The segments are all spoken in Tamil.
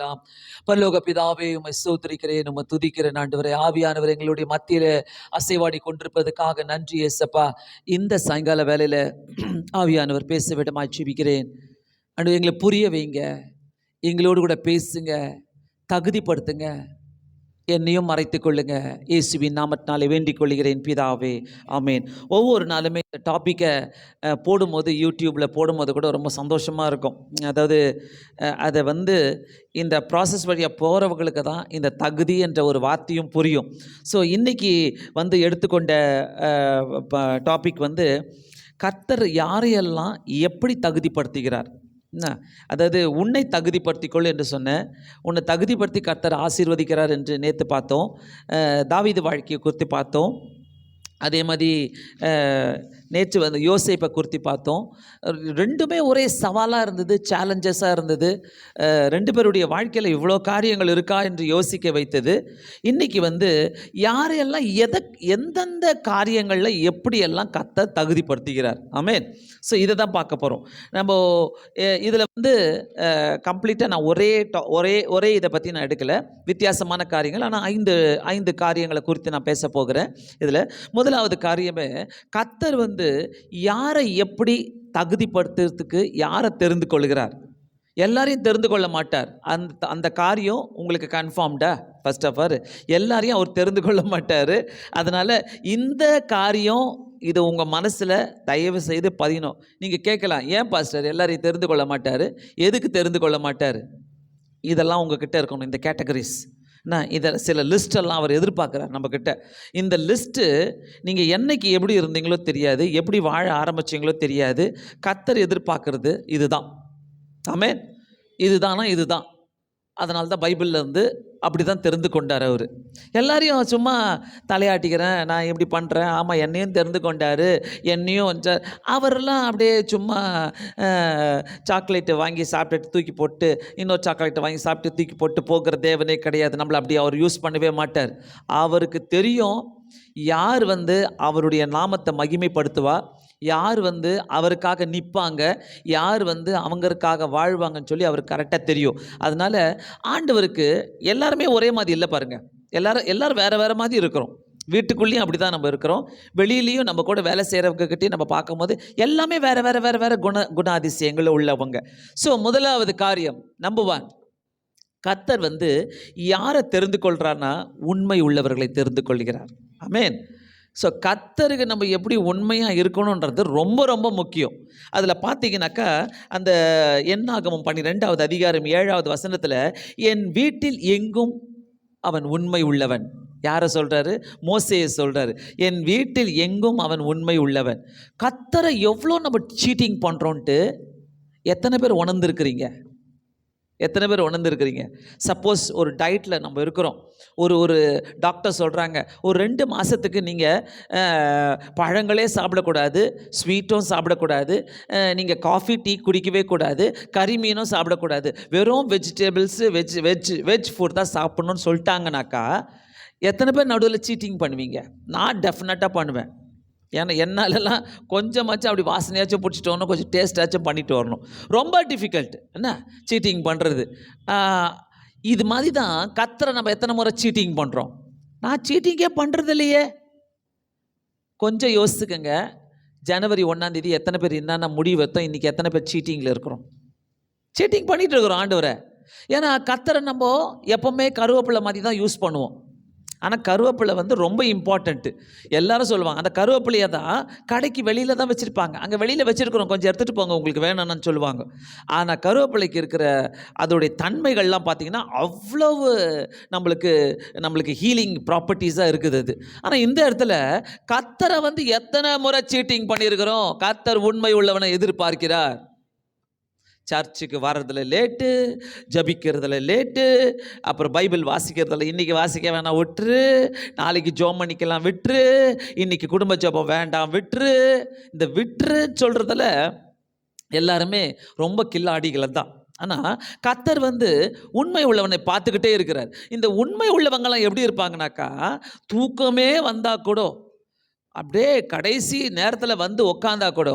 ஜெபிக்கலாம். பரலோக பிதாவே, உம்மை ஸ்தோத்திரிக்கிறேன், உம்மை துதிக்கிறேன் ஆண்டவரே. ஆவியானவர் எங்களுடைய மத்தியில அசைவாடி கொண்டிருப்பதற்காக நன்றி ஏசப்பா. இந்த சாயங்கால வேளையில ஆவியானவர் பேச விடமாய் ஜெபிக்கிறேன். ஆண்டவரே, எங்களை புரிய வைங்க, எங்களோடு கூட பேசுங்க, தகுதிப்படுத்துங்க, என்னையும் மறைத்து கொள்ளுங்க. இயேசுவின் நாமத்தினாலே வேண்டிக் கொள்கிறேன் பிதாவே, ஆமேன். ஒவ்வொரு நாளுமே இந்த டாப்பிக்கை போடும்போது, யூடியூப்பில் போடும்போது கூட ரொம்ப சந்தோஷமாக இருக்கும். அதாவது அதை இந்த ப்ராசஸ் வழியாக போகிறவங்களுக்கு தான் இந்த தகுதி என்ற ஒரு வார்த்தையும் புரியும். ஸோ இன்றைக்கி எடுத்துக்கொண்ட டாபிக் கர்த்தர் யாரையெல்லாம் எப்படி தகுதிப்படுத்துகிறார். அதாவது உன்னை தகுதிப்படுத்திக்கொள் என்று சொன்னேன். உன்னை தகுதிப்படுத்தி கர்த்தர் ஆசீர்வதிக்கிறார் என்று நேற்று பார்த்தோம். தாவீது வாழ்க்கையை குறித்து பார்த்தோம். அதே மாதிரி நேற்று யோசேப்பை குறித்து பார்த்தோம். ரெண்டுமே ஒரே சவாலாக இருந்தது, சேலஞ்சஸாக இருந்தது. ரெண்டு பேருடைய வாழ்க்கையில் இவ்வளோ காரியங்கள் இருக்கா என்று யோசிக்க வைத்தது. இன்றைக்கி யாரையெல்லாம் எந்தெந்த காரியங்களில் எப்படியெல்லாம் கர்த்தர் தகுதிப்படுத்துகிறார். ஆமென். ஸோ இதை தான் பார்க்க போகிறோம். நம்ம இதில் கம்ப்ளீட்டாக நான் ஒரே இதை பற்றி நான் எடுக்கலை, வித்தியாசமான காரியங்கள். ஆனால் ஐந்து காரியங்களை குறித்து நான் பேச போகிறேன். இதில் முதலாவது காரியமே, கர்த்தர் யாரை எப்படி தகுதிப்படுத்துறதுக்கு யாரை தெரிந்து கொள்கிறார். எல்லாரையும் தெரிந்து கொள்ள மாட்டார். அந்த காரியம் உங்களுக்கு கன்ஃபார்ம்டா. ஃபர்ஸ்ட் ஆஃப் ஆல் எல்லாரையும் அவர் தெரிந்து கொள்ள மாட்டார். அதனால் இந்த காரியம் இது உங்கள் மனசில் தயவு செய்து பதியணும். நீங்கள் கேட்கலாம், ஏன் பாஸ்டர் எல்லாரையும் தெரிந்து கொள்ள மாட்டார், எதுக்கு தெரிந்து கொள்ள மாட்டார்? இதெல்லாம் உங்ககிட்ட இருக்கணும், இந்த கேட்டகரிஸ். இதை சில லிஸ்டெல்லாம் அவர் எதிர்பார்க்குறார் நம்மக்கிட்ட. இந்த லிஸ்ட்டு நீங்கள் என்னைக்கு எப்படி இருந்தீங்களோ தெரியாது, எப்படி வாழ ஆரம்பிச்சிங்களோ தெரியாது. கர்த்தர் எதிர்பார்க்குறது இதுதான். ஆமென். இதுதான். அதனால தான் பைபிளில் அப்படி தான் தெரிந்து கொண்டார் அவர். எல்லாரையும் சும்மா தலையாட்டிக்கிறேன், நான் இப்படி பண்ணுறேன், ஆமாம் என்னையும் தெரிந்து கொண்டார், என்னையும் அவரெல்லாம் அப்படியே சும்மா சாக்லேட்டு வாங்கி சாப்பிட்டுட்டு தூக்கி போட்டு, இன்னொரு சாக்லேட்டை வாங்கி சாப்பிட்டு தூக்கி போட்டு போகிற தேவனே கிடையாது. நம்மளை அப்படி அவர் யூஸ் பண்ணவே மாட்டார். அவருக்கு தெரியும் யார் அவருடைய நாமத்தை மகிமைப்படுத்துவா, யார் அவருக்காக நிற்பாங்க, யார் அவங்களுக்காக வாழ்வாங்கன்னு சொல்லி அவருக்கு கரெக்டாக தெரியும். அதனால் ஆண்டவருக்கு எல்லாருமே ஒரே மாதிரி இல்லை பாருங்கள். எல்லாரும் வேறு மாதிரி இருக்கிறோம். வீட்டுக்குள்ளேயும் அப்படி தான் நம்ம இருக்கிறோம், வெளியிலையும் நம்ம கூட வேலை செய்கிறவங்ககிட்டையும் நம்ம பார்க்கும்போது எல்லாமே வேறு குணாதிசயங்கள் உள்ளவங்க. ஸோ முதலாவது காரியம், நம்பர் 1, கர்த்தர் யாரை தெரிந்து கொள்கிறார்னா உண்மை உள்ளவர்களை தெரிந்து கொள்கிறார். ஆமென். ஸோ கர்த்தருக்கு நம்ம எப்படி உண்மையாக இருக்கணுன்றது ரொம்ப ரொம்ப முக்கியம். அதில் பார்த்தீங்கன்னாக்கா அந்த என்னாகமம் 12வது அதிகாரம் 7வது வசனத்தில், என் வீட்டில் எங்கும் அவன் உண்மை உள்ளவன். யாரை சொல்கிறாரு? மோசேயை சொல்கிறாரு. என் வீட்டில் எங்கும் அவன் உண்மை உள்ளவன். கர்த்தரை எவ்வளோ நம்ம சீட்டிங் பண்ணுறோன்ட்டு எத்தனை பேர் உணர்ந்துருக்கிறீங்க? சப்போஸ் ஒரு டயட்டில் நம்ம இருக்கிறோம். ஒரு டாக்டர் சொல்கிறாங்க, ஒரு 2 மாதத்துக்கு நீங்கள் பழங்களே சாப்பிடக்கூடாது, ஸ்வீட்டும் சாப்பிடக்கூடாது, நீங்கள் காஃபி டீ குடிக்கவே கூடாது, கறி மீனும் சாப்பிடக்கூடாது, வெறும் வெஜிடபிள்ஸு வெஜ் ஃபுட் தான் சாப்பிட்ணுன்னு சொல்லிட்டாங்கனாக்கா எத்தனை பேர் நடுவில் சீட்டிங் பண்ணுவீங்க? நான் டெஃபினட்டாக பண்ணுவேன். ஏன்னா என்னாலெல்லாம் கொஞ்சமாச்சும் அப்படி வாசனையாச்சும் பிடிச்சிட்டு வரணும், கொஞ்சம் டேஸ்ட்டாச்சும் பண்ணிட்டு வரணும். ரொம்ப டிஃபிகல்ட் என்ன சீட்டிங் பண்ணுறது. இது மாதிரி தான் கர்த்தரை நம்ம எத்தனை முறை சீட்டிங் பண்ணுறோம். நான் சீட்டிங்கே பண்ணுறது இல்லையே. கொஞ்சம் யோசிச்சுக்கங்க. ஜனவரி 1 எத்தனை பேர் என்னென்ன முடிவு வைத்தோம், இன்றைக்கி எத்தனை பேர் சீட்டிங்கில் இருக்கிறோம்? சீட்டிங் பண்ணிகிட்டு இருக்கிறோம் ஆண்டவரை. ஏன்னா கர்த்தரை நம்ம எப்போவுமே கருவேப்பிலை மாதிரி தான் யூஸ் பண்ணுவோம். ஆனால் கருவேப்பிலை ரொம்ப இம்பார்ட்டண்ட்டு. எல்லாரும் சொல்லுவாங்க, அந்த கருவேப்பிலையை தான் கடைக்கு வெளியில் தான் வச்சுருப்பாங்க, அங்கே வெளியில் வச்சுருக்கிறோம், கொஞ்சம் எடுத்துகிட்டு போங்க உங்களுக்கு வேணும்னு சொல்லுவாங்க. ஆனால் கருவேப்பிலைக்கு இருக்கிற அதோடைய தன்மைகள்லாம் பார்த்திங்கன்னா அவ்வளவு நம்மளுக்கு ஹீலிங் ப்ராப்பர்ட்டிஸாக இருக்குது அது. ஆனால் இந்த இடத்துல கர்த்தரை எத்தனை முறை சீட்டிங் பண்ணியிருக்கிறோம்? கர்த்தர் உண்மை உள்ளவனை எதிர்பார்க்கிறார். சர்ச்சுக்கு வர்றதில் லேட்டு, ஜபிக்கிறதுல லேட்டு, அப்புறம் பைபிள் வாசிக்கிறதில் இன்றைக்கி வாசிக்க வேணாம் விட்டுரு, நாளைக்கு ஜோம் பண்ணிக்கலாம் விட்டுரு, இன்றைக்கி குடும்ப ஜபம் வேண்டாம் விட்டுரு. இந்த விட்டுரு சொல்கிறதில் எல்லாருமே ரொம்ப கில்லாடிகளை தான். ஆனால் கர்த்தர் உண்மை உள்ளவனை பார்த்துக்கிட்டே இருக்கிறார். இந்த உண்மை உள்ளவங்களாம் எப்படி இருப்பாங்கனாக்கா, தூக்கமே வந்தால் கூட அப்படியே கடைசி நேரத்தில் உக்காந்தா கூட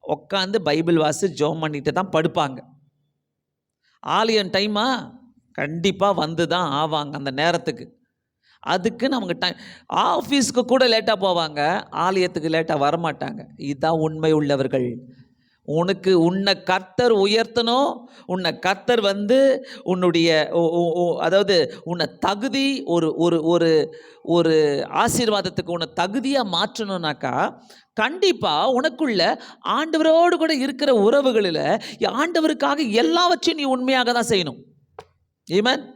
உட்காந்து பைபிள் வாசி ஜோம் பண்ணிட்டு தான் படுப்பாங்க. ஆலயம் டைமா கண்டிப்பாக வந்து தான் ஆவாங்க அந்த நேரத்துக்கு. அதுக்குன்னு அவங்க ஆஃபீஸ்க்கு கூட லேட்டாக போவாங்க, ஆலயத்துக்கு லேட்டாக வரமாட்டாங்க. இதுதான் உண்மை உள்ளவர்கள். உன்னை கர்த்தர் உயர்த்தணும், உன்னை கர்த்தர் வந்து உன்னுடைய அதாவது உன்னை தகுதி ஒரு ஒரு ஒரு ஒரு ஆசீர்வாதத்துக்கு உன்னை தகுதியாக மாற்றணும்னாக்கா, கண்டிப்பாக உனக்குள்ள ஆண்டவரோடு கூட இருக்கிற உறவுகளில் ஆண்டவருக்காக எல்லாவற்றையும் நீ உண்மையாக தான் செய்யணும். ஆமென்.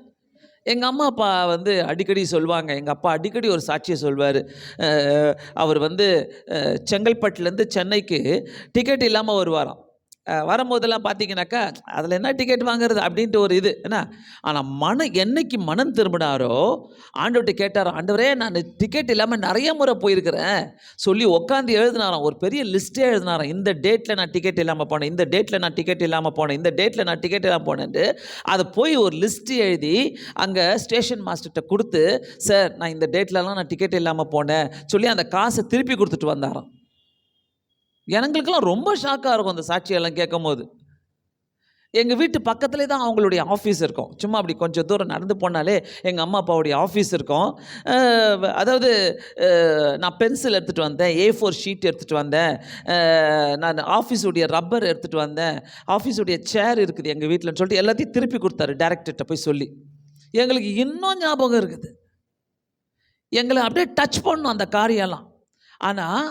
எங்கள் அம்மா அப்பா வந்து அடிக்கடி சொல்லுவாங்க, எங்கள் அப்பா அடிக்கடி ஒரு சாட்சியை சொல்வார். அவர் வந்து செங்கல்பட்டுலேருந்து சென்னைக்கு டிக்கெட் இல்லாமல் வருவாராம். வரும்போதெல்லாம் பார்த்தீங்கன்னாக்கா, அதில் என்ன டிக்கெட் வாங்குறது அப்படின்ட்டு ஒரு இது என்ன. ஆனால் என்னைக்கு மனம் திரும்பினாரோ, ஆண்டவர்கிட்ட கேட்டார், ஆண்டவரே நான் டிக்கெட் இல்லாமல் நிறைய முறை போயிருக்கிறேன் சொல்லி உட்காந்து எழுதினாராம். ஒரு பெரிய லிஸ்ட்டே எழுதினாராம். இந்த டேட்டில் நான் டிக்கெட் இல்லாமல் போனேன், இந்த டேட்டில் நான் டிக்கெட் இல்லாமல் போனேன், இந்த டேட்டில் நான் டிக்கெட் இல்லாமல் போனேன்ட்டு அதை போய் ஒரு லிஸ்ட்டு எழுதி அங்கே ஸ்டேஷன் மாஸ்டர்கிட்ட கொடுத்து, சார் நான் இந்த டேட்லலாம் நான் டிக்கெட் இல்லாமல் போனேன் சொல்லி அந்த காசை திருப்பி கொடுத்துட்டு வந்தாராம். எங்களுக்கெல்லாம் ரொம்ப ஷாக்காக இருக்கும் அந்த சாட்சியெல்லாம் கேட்கும் போது. எங்கள் வீட்டு பக்கத்துலேயே தான் அவங்களுடைய ஆஃபீஸ் இருக்கும். சும்மா அப்படி கொஞ்சம் தூரம் நடந்து போனாலே எங்கள் அம்மா அப்பாவுடைய ஆஃபீஸ் இருக்கும். அதாவது நான் பென்சில் எடுத்துகிட்டு வந்தேன், A4 ஷீட் எடுத்துகிட்டு வந்தேன், நான் ஆஃபீஸுடைய ரப்பர் எடுத்துகிட்டு வந்தேன், ஆஃபீஸுடைய சேர் இருக்குது எங்கள் வீட்டில்னு சொல்லிட்டு எல்லாத்தையும் திருப்பி கொடுத்தாரு டைரக்டர்கிட்ட போய் சொல்லி. எங்களுக்கு இன்னும் ஞாபகம் இருக்குது. எங்களை அப்படியே டச் பண்ணணும் அந்த காரியெல்லாம். ஆனால்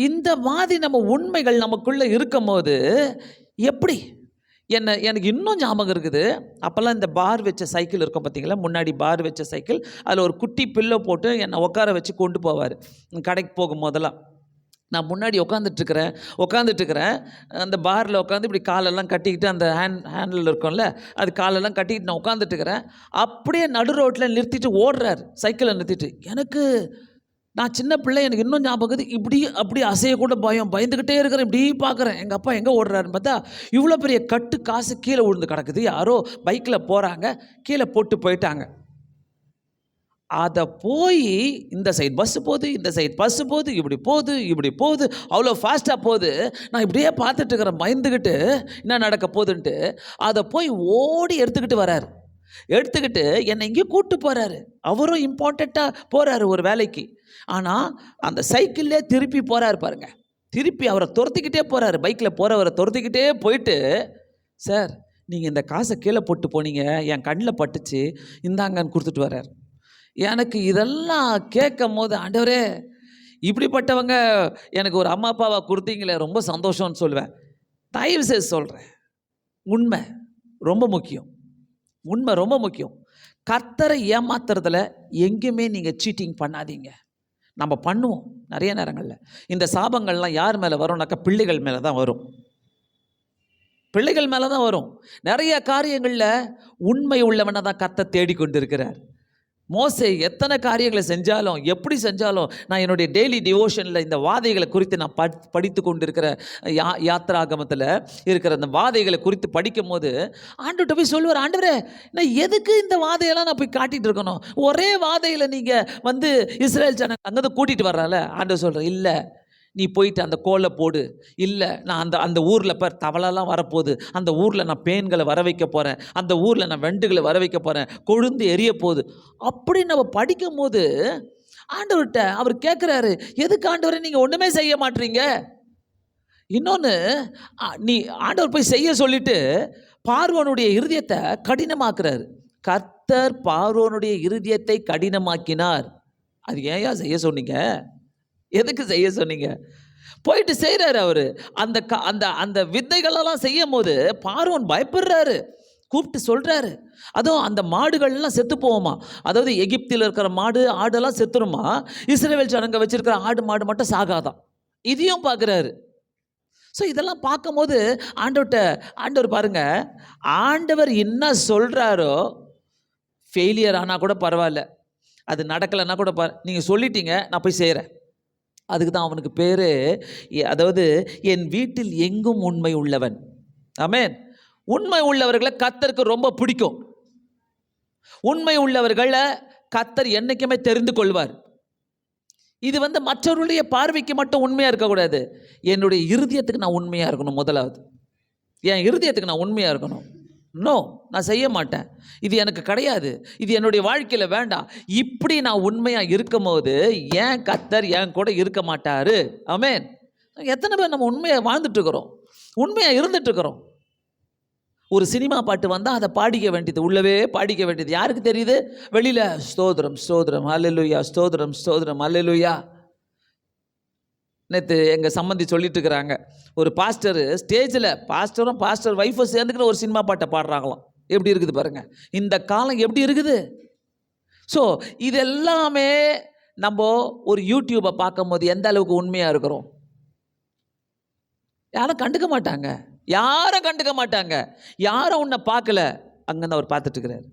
இந்த மாதிரி நம்ம உண்மைகள் நமக்குள்ளே இருக்கும் போது எப்படி எனக்கு இன்னும் ஞாபகம் இருக்குது. அப்போல்லாம் இந்த பார் வச்ச சைக்கிள் இருக்கும் பார்த்தீங்களா, முன்னாடி பார் வச்ச சைக்கிள், அதில் ஒரு குட்டி பில்லோ போட்டு என்னை உட்கார வச்சு கொண்டு போவார் கடைக்கு போகும் போதெல்லாம். நான் முன்னாடி உட்காந்துட்ருக்கிறேன் அந்த பாரில் உட்காந்து இப்படி காலெல்லாம் கட்டிக்கிட்டு, அந்த ஹேண்டில் இருக்கும்ல அது காலெல்லாம் கட்டிக்கிட்டு நான் உட்காந்துட்ருக்கிறேன். அப்படியே நடு ரோட்டில் நிறுத்திட்டு ஓடுறார், சைக்கிளை நிறுத்திட்டு. நான் சின்ன பிள்ளை, எனக்கு இன்னும் ஞாபகம் இப்படி அப்படி அசையக்கூட பயந்துக்கிட்டே இருக்கிறேன். இப்படி பார்க்குறேன், எங்கள் அப்பா எங்கே ஓடுறாருன்னு பார்த்தா இவ்வளோ பெரிய கட்டு காசு கீழே விழுந்து கிடக்குது. யாரோ பைக்கில் போகிறாங்க, கீழே போட்டு போயிட்டாங்க. அதை போய் இந்த சைடு பஸ்ஸு போகுது, இந்த சைடு பஸ்ஸு போகுது, இப்படி போகுது, அவ்வளோ ஃபாஸ்ட்டாக போகுது. நான் இப்படியே பார்த்துட்டு இருக்கிறேன் பயந்துக்கிட்டு என்ன நடக்க போகுதுன்ட்டு. அதை போய் ஓடி எடுத்துக்கிட்டு என்னை இங்கேயும் கூப்பிட்டு போகிறாரு. அவரும் இம்பார்ட்டண்ட்டாக போகிறாரு ஒரு வேலைக்கு. ஆனால் அந்த சைக்கிள்லே திருப்பி போகிறாரு பாருங்க. திருப்பி அவரை துரத்திக்கிட்டே போகிறாரு, பைக்கில் போகிறவரை துரத்திக்கிட்டே போயிட்டு, சார் நீங்கள் இந்த காசை கீழே போட்டு போனீங்க, என் கண்ணில் பட்டுச்சு, இந்தாங்கன்னு கொடுத்துட்டு வர்றார். எனக்கு இதெல்லாம் கேட்கும் போது, ஆண்டவரே இப்படிப்பட்டவங்க எனக்கு ஒரு அம்மா அப்பாவாக கொடுத்தீங்களே, ரொம்ப சந்தோஷம்னு சொல்லுவேன். தயவு செய்து சொல்கிறேன், உண்மை ரொம்ப முக்கியம். கர்த்தரை ஏமாத்துறதுல எங்கேயுமே நீங்கள் சீட்டிங் பண்ணாதீங்க. நம்ம பண்ணுவோம் நிறைய நேரங்களில். இந்த சாபங்கள்லாம் யார் மேலே வரும்னாக்கா பிள்ளைகள் மேலே தான் வரும். நிறைய காரியங்களில் உண்மை உள்ளவனை தான் கர்த்தர் தேடிக்கொண்டு இருக்கிறார். மோசே எத்தனை காரியங்களை செஞ்சாலும், எப்படி செஞ்சாலும், நான் என்னுடைய டெய்லி டிவோஷனில் இந்த வாதைகளை குறித்து நான் படித்து கொண்டு இருக்கிற யாத்திராகமத்தில் இருக்கிற அந்த வாதைகளை குறித்து படிக்கும் போது ஆண்டவர்கிட்ட போய் சொல்லுவார், ஆண்டவரே நான் எதுக்கு இந்த வாதையெல்லாம் நான் போய் காட்டிகிட்டு இருக்கணும்? ஒரே வாதையில் நீங்கள் வந்து இஸ்ரேல் ஜனங்க அங்கேருந்து கூட்டிகிட்டு வர்றால. ஆண்டவர் சொல்கிறேன், இல்லை நீ போயிட்டு அந்த கோலை போடு, இல்லை நான் அந்த ஊரில் தவளைலாம் வரப்போகுது, அந்த ஊரில் நான் பேன்களை வர வைக்க போகிறேன், அந்த ஊரில் நான் வெண்டுகளை வர வைக்க போகிறேன், கொழுந்து எரிய போகுது அப்படின்னு நம்ம படிக்கும் போது ஆண்டவர்கிட்ட அவர் கேட்குறாரு, எதுக்கு ஆண்டவரை நீங்கள் ஒன்றுமே செய்ய மாட்டீங்க? இன்னொன்று, நீ ஆண்டவர் போய் செய்ய சொல்லிட்டு பார்வோனுடைய இருதயத்தை கடினமாக்குறாரு. கர்த்தர் பார்வோனுடைய இருதயத்தை கடினமாக்கினார். அது ஏன் செய்ய சொன்னீங்க? எதுக்கு செய்ய சொன்னீங்க? போயிட்டு செய்கிறாரு அவர். அந்த வித்தைகளெல்லாம் செய்யும் போது பார்வோன் பயப்படுறாரு. கூப்பிட்டு சொல்கிறாரு, அதுவும் அந்த மாடுகள்லாம் செத்து போவோமா, அதாவது எகிப்தில் இருக்கிற மாடு ஆடெல்லாம் செத்துருமா, இஸ்ரவேல் ஜனங்க வச்சிருக்கிற ஆடு மாடு மட்டும் சாகாதான். இதையும் பார்க்குறாரு. ஸோ இதெல்லாம் பார்க்கும் போது ஆண்டவர் பாருங்க, ஆண்டவர் என்ன சொல்கிறாரோ, ஃபெயிலியர் ஆனால் கூட பரவாயில்ல, அது நடக்கலைன்னா கூட நீங்கள் சொல்லிட்டீங்க, நான் போய் செய்கிறேன். அதுக்கு தான் அவனுக்கு பேர், அதாவது என் வீட்டில் எங்கும் உண்மை உள்ளவன். ஆமென். உண்மை உள்ளவர்களை கர்த்தருக்கு ரொம்ப பிடிக்கும். உண்மை உள்ளவர்களை கர்த்தர் என்னைக்குமே தெரிந்து கொள்வார். இது மற்றவர்களுடைய பார்வைக்கு மட்டும் உண்மையாக இருக்கக்கூடாது. என்னுடைய இருதயத்துக்கு நான் உண்மையாக இருக்கணும். முதலாவது என் இருதயத்துக்கு நான் உண்மையாக இருக்கணும். நோ, நான் செய்ய மாட்டேன், இது எனக்கு கிடையாது, இது என்னுடைய வாழ்க்கையில் வேண்டாம். இப்படி நான் உண்மையாக இருக்கும் போது ஏன் கர்த்தர் என் கூட இருக்க மாட்டாரு? ஆமென். எத்தனை பேர் நம்ம உண்மையாக வாழ்ந்துட்டு இருக்கிறோம், உண்மையாக இருந்துட்டு இருக்கிறோம். ஒரு சினிமா பாட்டு வந்தால் அதை பாடிக்க வேண்டியது, உள்ளவே பாடிக்க வேண்டியது. யாருக்கு தெரியுது? வெளியில் ஸ்தோத்திரம் ஸ்தோத்திரம் அல்லேலூயா, ஸ்தோத்திரம் ஸ்தோத்திரம் அல்லேலூயா. நேற்று எங்கள் சம்மந்தி சொல்லிட்டு இருக்கிறாங்க, ஒரு பாஸ்டர் ஸ்டேஜில் பாஸ்டரும் பாஸ்டர் ஒய்ஃபும் சேர்ந்துக்கிற ஒரு சினிமா பாட்டை பாடுறாங்களாம். எப்படி இருக்குது பாருங்கள், இந்த காலம் எப்படி இருக்குது. ஸோ இது எல்லாமே நம்ம ஒரு யூடியூப்பை பார்க்கும்போது எந்த அளவுக்கு உண்மையாக இருக்கிறோம். யாரும் கண்டுக்க மாட்டாங்க, யாரும் கண்டுக்க மாட்டாங்க, யாரும் உன்னை பார்க்கல, அங்கேருந்து அவர் பார்த்துட்டு இருக்கிறார்.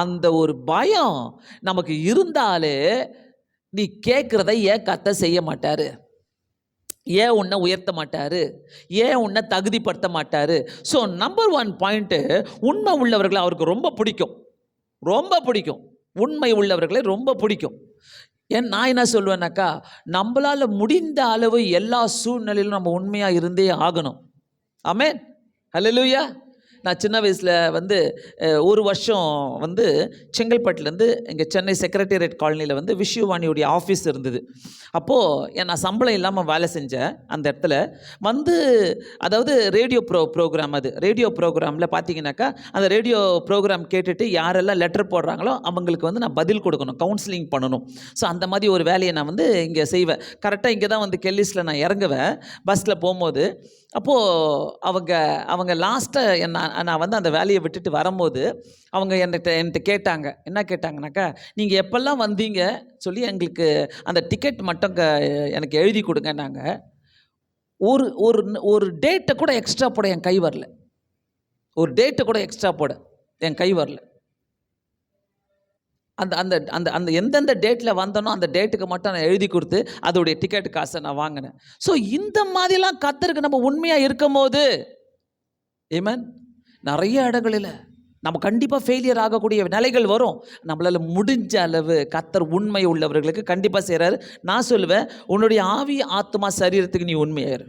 அந்த ஒரு பயம் நமக்கு இருந்தாலே நீ கேட்குறத ஏன் கர்த்தர் செய்ய மாட்டாரு? ஏன் உன்னை உயர்த்த மாட்டாரு? ஏன் உன்னை தகுதிப்படுத்த மாட்டாரு? ஸோ நம்பர் 1 பாயிண்ட்டு, உண்மை உள்ளவர்களை அவருக்கு ரொம்ப பிடிக்கும், ரொம்ப பிடிக்கும். உண்மை உள்ளவர்களை ரொம்ப பிடிக்கும். நான் என்ன சொல்லுவேன்னாக்கா, நம்மளால் முடிந்த அளவு எல்லா சூழ்நிலையிலும் நம்ம உண்மையாக இருந்தே ஆகணும். ஆமென், ஹல்லேலூயா. நான் சின்ன வயசில் ஒரு வருஷம் செங்கல்பட்டுலேருந்து இங்கே சென்னை செக்ரட்டேரியட் காலனியில் விஷுவாணியுடைய ஆஃபீஸ் இருந்தது. அப்போது நான் சம்பளம் இல்லாமல் வேலை செஞ்சேன் அந்த இடத்துல. அதாவது ரேடியோ ப்ரோக்ராம், அது ரேடியோ ப்ரோக்ராமில் பார்த்தீங்கன்னாக்கா, அந்த ரேடியோ ப்ரோக்ராம் கேட்டுட்டு யாரெல்லாம் லெட்டர் போடுறாங்களோ அவங்களுக்கு நான் பதில் கொடுக்கணும், கவுன்சிலிங் பண்ணணும். ஸோ அந்த மாதிரி ஒரு வேலையை நான் இங்கே செய்வேன். கரெக்டாக இங்கே தான் கெல்லிஸில் நான் இறங்குவேன் பஸ்ஸில் போகும்போது. அப்போது அவங்க லாஸ்ட்டாக நான் அந்த வேலையை விட்டுட்டு வரும்போது அவங்க என்கிட்ட கேட்டாங்க. என்ன கேட்டாங்கனாக்கா, நீங்கள் எப்பெல்லாம் வந்தீங்க சொல்லி எங்களுக்கு அந்த டிக்கெட் மட்டும் எனக்கு எழுதி கொடுங்கன்னாங்க. ஒரு ஒரு ஒரு டேட்டை கூட எக்ஸ்ட்ரா போட என் கை வரல, ஒரு டேட்டை கூட எக்ஸ்ட்ரா போட என் கை வரல. அந்த அந்த அந்த அந்த எந்தெந்த டேட்டில் வந்தனோ அந்த டேட்டுக்கு மட்டும் நான் எழுதி கொடுத்து அதோடைய டிக்கெட் காசை நான் வாங்கினேன். ஸோ இந்த மாதிரிலாம் கர்த்தருக்கு நம்ம உண்மையாக இருக்கும் போது, ஆமென், நிறைய இடங்களில் நம்ம கண்டிப்பாக ஃபெயிலியர் ஆகக்கூடிய நிலைகள் வரும். நம்மளால் முடிஞ்ச அளவு கர்த்தர் உண்மை உள்ளவர்களுக்கு கண்டிப்பாக செய்கிறாரு. நான் சொல்லுவேன், உன்னுடைய ஆவி ஆத்மா சரீரத்துக்கு நீ உண்மையாயிரு.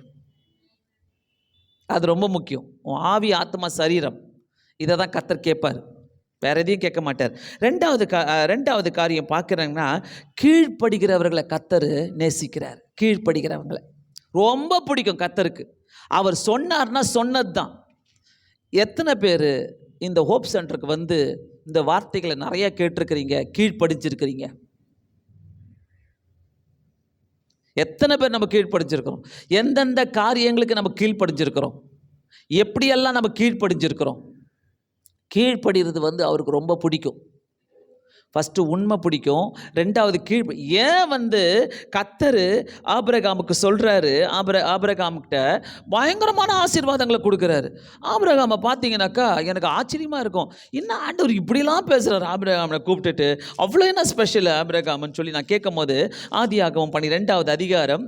அது ரொம்ப முக்கியம். உன் ஆவி ஆத்மா சரீரம், இதை தான் கர்த்தர் கேட்பார், வேற எதையும் கேட்க மாட்டார். ரெண்டாவது காரியம் பார்க்குறாங்கன்னா, கீழ்ப்படுகிறவர்களை கர்த்தர் நேசிக்கிறார். கீழ்ப்படுகிறவங்களை ரொம்ப பிடிக்கும் கர்த்தருக்கு. அவர் சொன்னார்னா சொன்னது தான். எத்தனை பேர் இந்த ஹோப் சென்டருக்கு இந்த வார்த்தைகளை நிறைய கேட்டிருக்கிறீங்க, கீழ்ப்படிஞ்சிருக்கிறீங்க? எத்தனை பேர் நம்ம கீழ்ப்படிஞ்சிருக்கிறோம்? எந்தெந்த காரியங்களுக்கு நம்ம கீழ்ப்படிஞ்சிருக்கிறோம்? எப்படியெல்லாம் நம்ம கீழ்ப்படிஞ்சிருக்கிறோம்? கீழ்ப்படுகிறது அவருக்கு ரொம்ப பிடிக்கும். ஃபஸ்ட்டு உண்மை பிடிக்கும், ரெண்டாவது ஏன் கர்த்தர் ஆபிரகாமுக்கு சொல்கிறாரு, ஆபிரகாம்கிட்ட பயங்கரமான ஆசீர்வாதங்களை கொடுக்குறாரு. ஆபிரகாமை பார்த்தீங்கன்னாக்கா எனக்கு ஆச்சரியமாக இருக்கும், என்ன ஆண்டவர் இப்படிலாம் பேசுகிறார் ஆபிரகாமை கூப்பிட்டுட்டு, அவ்வளோ என்ன ஸ்பெஷல் ஆபிரகாம்னு சொல்லி நான் கேட்கும் போது, ஆதியாகமம் 12வது அதிகாரம்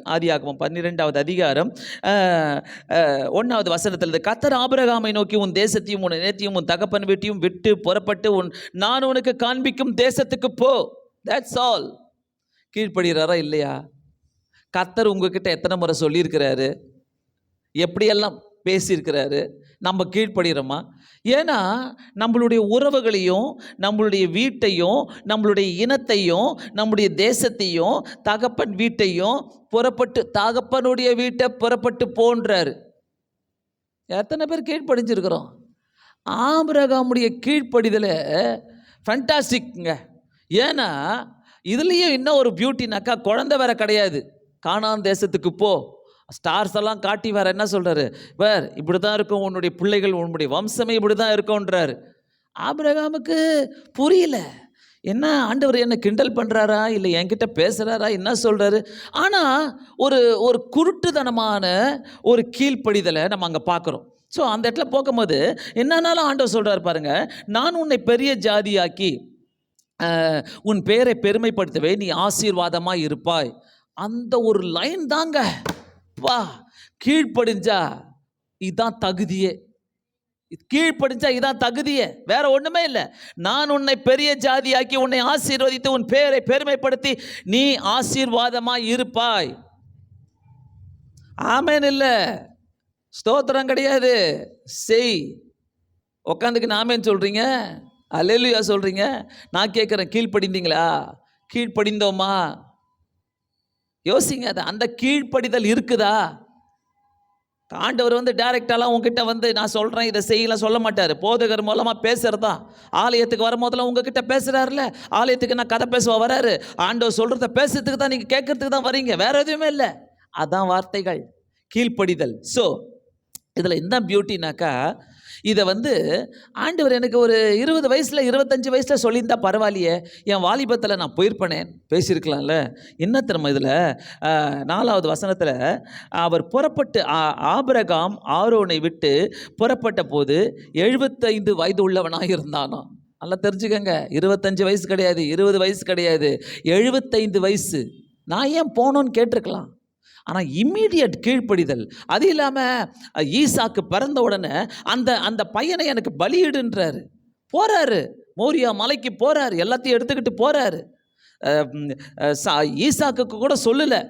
1வது வசனத்தில், கர்த்தர் ஆபிரகாமை நோக்கி, உன் தேசத்தையும் உன் இனத்தையும் உன் தகப்பன் வீட்டையும் விட்டு புறப்பட்டு நான் உனக்கு காண்பிக்கும் தேசத்துக்கு போ. That's all. கீழ்ப்படுகிறாரா இல்லையா? கர்த்தர் உங்ககிட்ட எத்தனை முறை சொல்லியிருக்கிறாரு, எப்படியெல்லாம் பேசியிருக்கிறாரு? நம்ம கீழ்ப்படுகிறோமா? ஏன்னா நம்மளுடைய உறவுகளையும் நம்மளுடைய வீட்டையும் நம்மளுடைய இனத்தையும் நம்முடைய தேசத்தையும் தகப்பன் வீட்டையும் தகப்பனுடைய வீட்டை புறப்பட்டு போன்றாரு. எத்தனை பேர் கீழ்ப்படிஞ்சிருக்கிறோம்? ஆபிரகாமுடைய கீழ்ப்படிதலை ஃபேண்டாஸ்டிக்ங்க. ஏன்னா இதுலேயும் இன்னும் ஒரு பியூட்டினாக்கா, குழந்தை வேற கிடையாது, கானான் தேசத்துக்கு போ, ஸ்டார்ஸ் எல்லாம் காட்டி வேற என்ன சொல்கிறாரு, வேறு இப்படி தான் இருக்கும் உன்னுடைய பிள்ளைகள், உன்னுடைய வம்சமே இப்படி தான் இருக்கும்ன்றாரு. ஆபிரகாமுக்கு புரியல, என்ன ஆண்டவர் என்ன கிண்டல் பண்ணுறாரா இல்லை என்கிட்ட பேசுகிறாரா, என்ன சொல்கிறாரு? ஆனால் ஒரு குருட்டுத்தனமான ஒரு கீழ்ப்படிதலை நம்ம அங்கே பார்க்குறோம். ஸோ அந்த இடத்துல போகும்போது என்னன்னாலும் ஆண்டவர் சொல்கிறார் பாருங்க, நான் உன்னை பெரிய ஜாதியாக்கி உன் பேரை பெருமைப்படுத்தவே நீ ஆசீர்வாதமாக இருப்பாய். அந்த ஒரு லைன் தாங்க, வா, கீழ்ப்படிஞ்சா இதான் தகுதியே, கீழ்ப்படிஞ்சா இதான் தகுதியே, வேற ஒன்றுமே இல்லை. நான் உன்னை பெரிய ஜாதியாக்கி உன்னை ஆசீர்வதித்து உன் பேரை பெருமைப்படுத்தி நீ ஆசீர்வாதமாக இருப்பாய். ஆமென் இல்லை, ஸ்தோத்திரம் கிடையாது, செய். உட்காந்துக்கு நாமேன்னு சொல்கிறீங்க, அல்லேலூயா சொல்கிறீங்க. நான் கேட்குறேன், கீழ்ப்படிந்தீங்களா? கீழ்ப்படிந்தோமா? யோசிங்க. அது அந்த கீழ்ப்படிதல் இருக்குதா? ஆண்டவர் டைரெக்டாலாம் உங்ககிட்ட நான் சொல்கிறேன் இதை செய்யலாம் சொல்ல மாட்டார். போதகர் மூலமாக பேசுகிறது தான். ஆலயத்துக்கு வரும்போதெல்லாம் உங்ககிட்ட பேசுகிறாருல, ஆலயத்துக்கு நான் கதை பேசுவா வராரு. ஆண்டவர் சொல்கிறத பேசுறதுக்கு தான், நீங்கள் கேட்கறதுக்கு தான் வரீங்க, வேற எதுவுமே இல்லை. அதான் வார்த்தைகள், கீழ்ப்படிதல். ஸோ இதில் என்ன பியூட்டினாக்கா, இதை ஆண்டவர் எனக்கு ஒரு 20 வயசில் 25 வயசில் சொல்லியிருந்தா பரவாயில்லையே, என் வாலிபத்தில் நான் போயிருப்பேனேன், பேசியிருக்கலாம்ல. என்ன தெரியுமா இதில் 4வது வசனத்தில், அவர் புறப்பட்டு ஆபிரகாம் ஆரோனை விட்டு புறப்பட்ட போது 75 வயது உள்ளவனாக இருந்தானா. நல்லா தெரிஞ்சுக்கங்க, 25 வயசு கிடையாது, 20 வயசு கிடையாது, 75 வயசு. நான் ஏன் போனோன்னு கேட்டிருக்கலாம். ஆனால் இம்மீடியட் கீழ்ப்படிதல். அது இல்லாமல் ஈசாக்கு பிறந்த உடனே அந்த பையனை எனக்கு பலியிடுன்றாரு. போகிறாரு, மோரியா மலைக்கு போகிறாரு, எல்லாத்தையும் எடுத்துக்கிட்டு போகிறாரு. ஈசாக்குக்கு கூட சொல்லலை.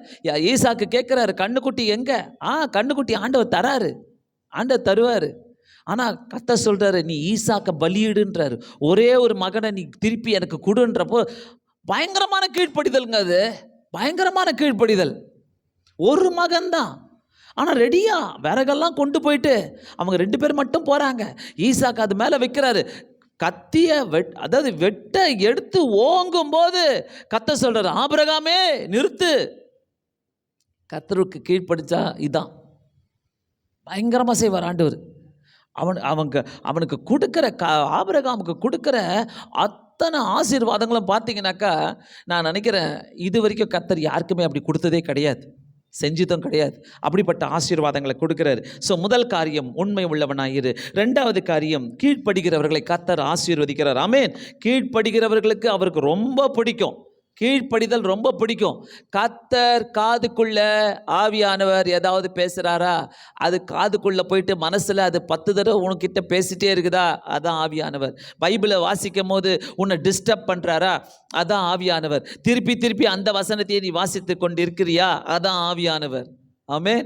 ஈசாக்கு கேட்குறாரு, கண்ணுக்குட்டி எங்கே? கண்ணுக்குட்டி ஆண்டவர் தராரு, ஆண்டவர் தருவார். ஆனால் கர்த்தர் சொல்கிறாரு, நீ ஈசாக்க பலியிடுன்றாரு. ஒரே ஒரு மகனை நீ திருப்பி எனக்கு கொடுன்றப்போ பயங்கரமான கீழ்ப்படிதல்ங்க. அது பயங்கரமான கீழ்ப்படிதல். ஒரு மகன்தான், ஆனால் ரெடியா விறகெல்லாம் கொண்டு போயிட்டு அவங்க 2 பேர் மட்டும் போகிறாங்க. ஈசாக்கு அது மேலே வைக்கிறாரு. கத்திய அதாவது வெட்ட எடுத்து ஓங்கும் போது கர்த்தர் சொல்றாரு, ஆபிரகாமே நிறுத்து. கர்த்தருக்கு கீழ்ப்படிச்சா இதான் பயங்கரமாக செய்வார் ஆண்டவர். அவனுக்கு கொடுக்குற ஆபிரகாமுக்கு கொடுக்குற அத்தனை ஆசீர்வாதங்களும் பார்த்தீங்கன்னாக்கா, நான் நினைக்கிறேன் இது வரைக்கும் கர்த்தர் யாருக்குமே அப்படி கொடுத்ததே கிடையாது, செஞ்சதும் கிடையாது. அப்படிப்பட்ட ஆசீர்வாதங்களை கொடுக்கிறார். ஸோ முதல் காரியம், உண்மை உள்ளவனாயிரு. 2வது காரியம், கீழ்ப்படுகிறவர்களை கர்த்தர் ஆசீர்வதிக்கிறார். ஆமென். கீழ்ப்படுகிறவர்களுக்கு அவருக்கு ரொம்ப பிடிக்கும், கீழ்ப்படிதல் ரொம்ப பிடிக்கும். கர்த்தர் காதுக்குள்ள ஆவியானவர் ஏதாவது பேசுகிறாரா, அது காதுக்குள்ளே போயிட்டு மனசில் அது 10 தடவை உனக்கிட்ட பேசிட்டே இருக்குதா, அதான் ஆவியானவர். பைபிளை வாசிக்கும் போது உன்னை டிஸ்டர்ப் பண்ணுறாரா, அதான் ஆவியானவர். திருப்பி திருப்பி அந்த வசனத்தையே நீ வாசித்து கொண்டு இருக்கிறியா, அதான் ஆவியானவர். ஆமென்.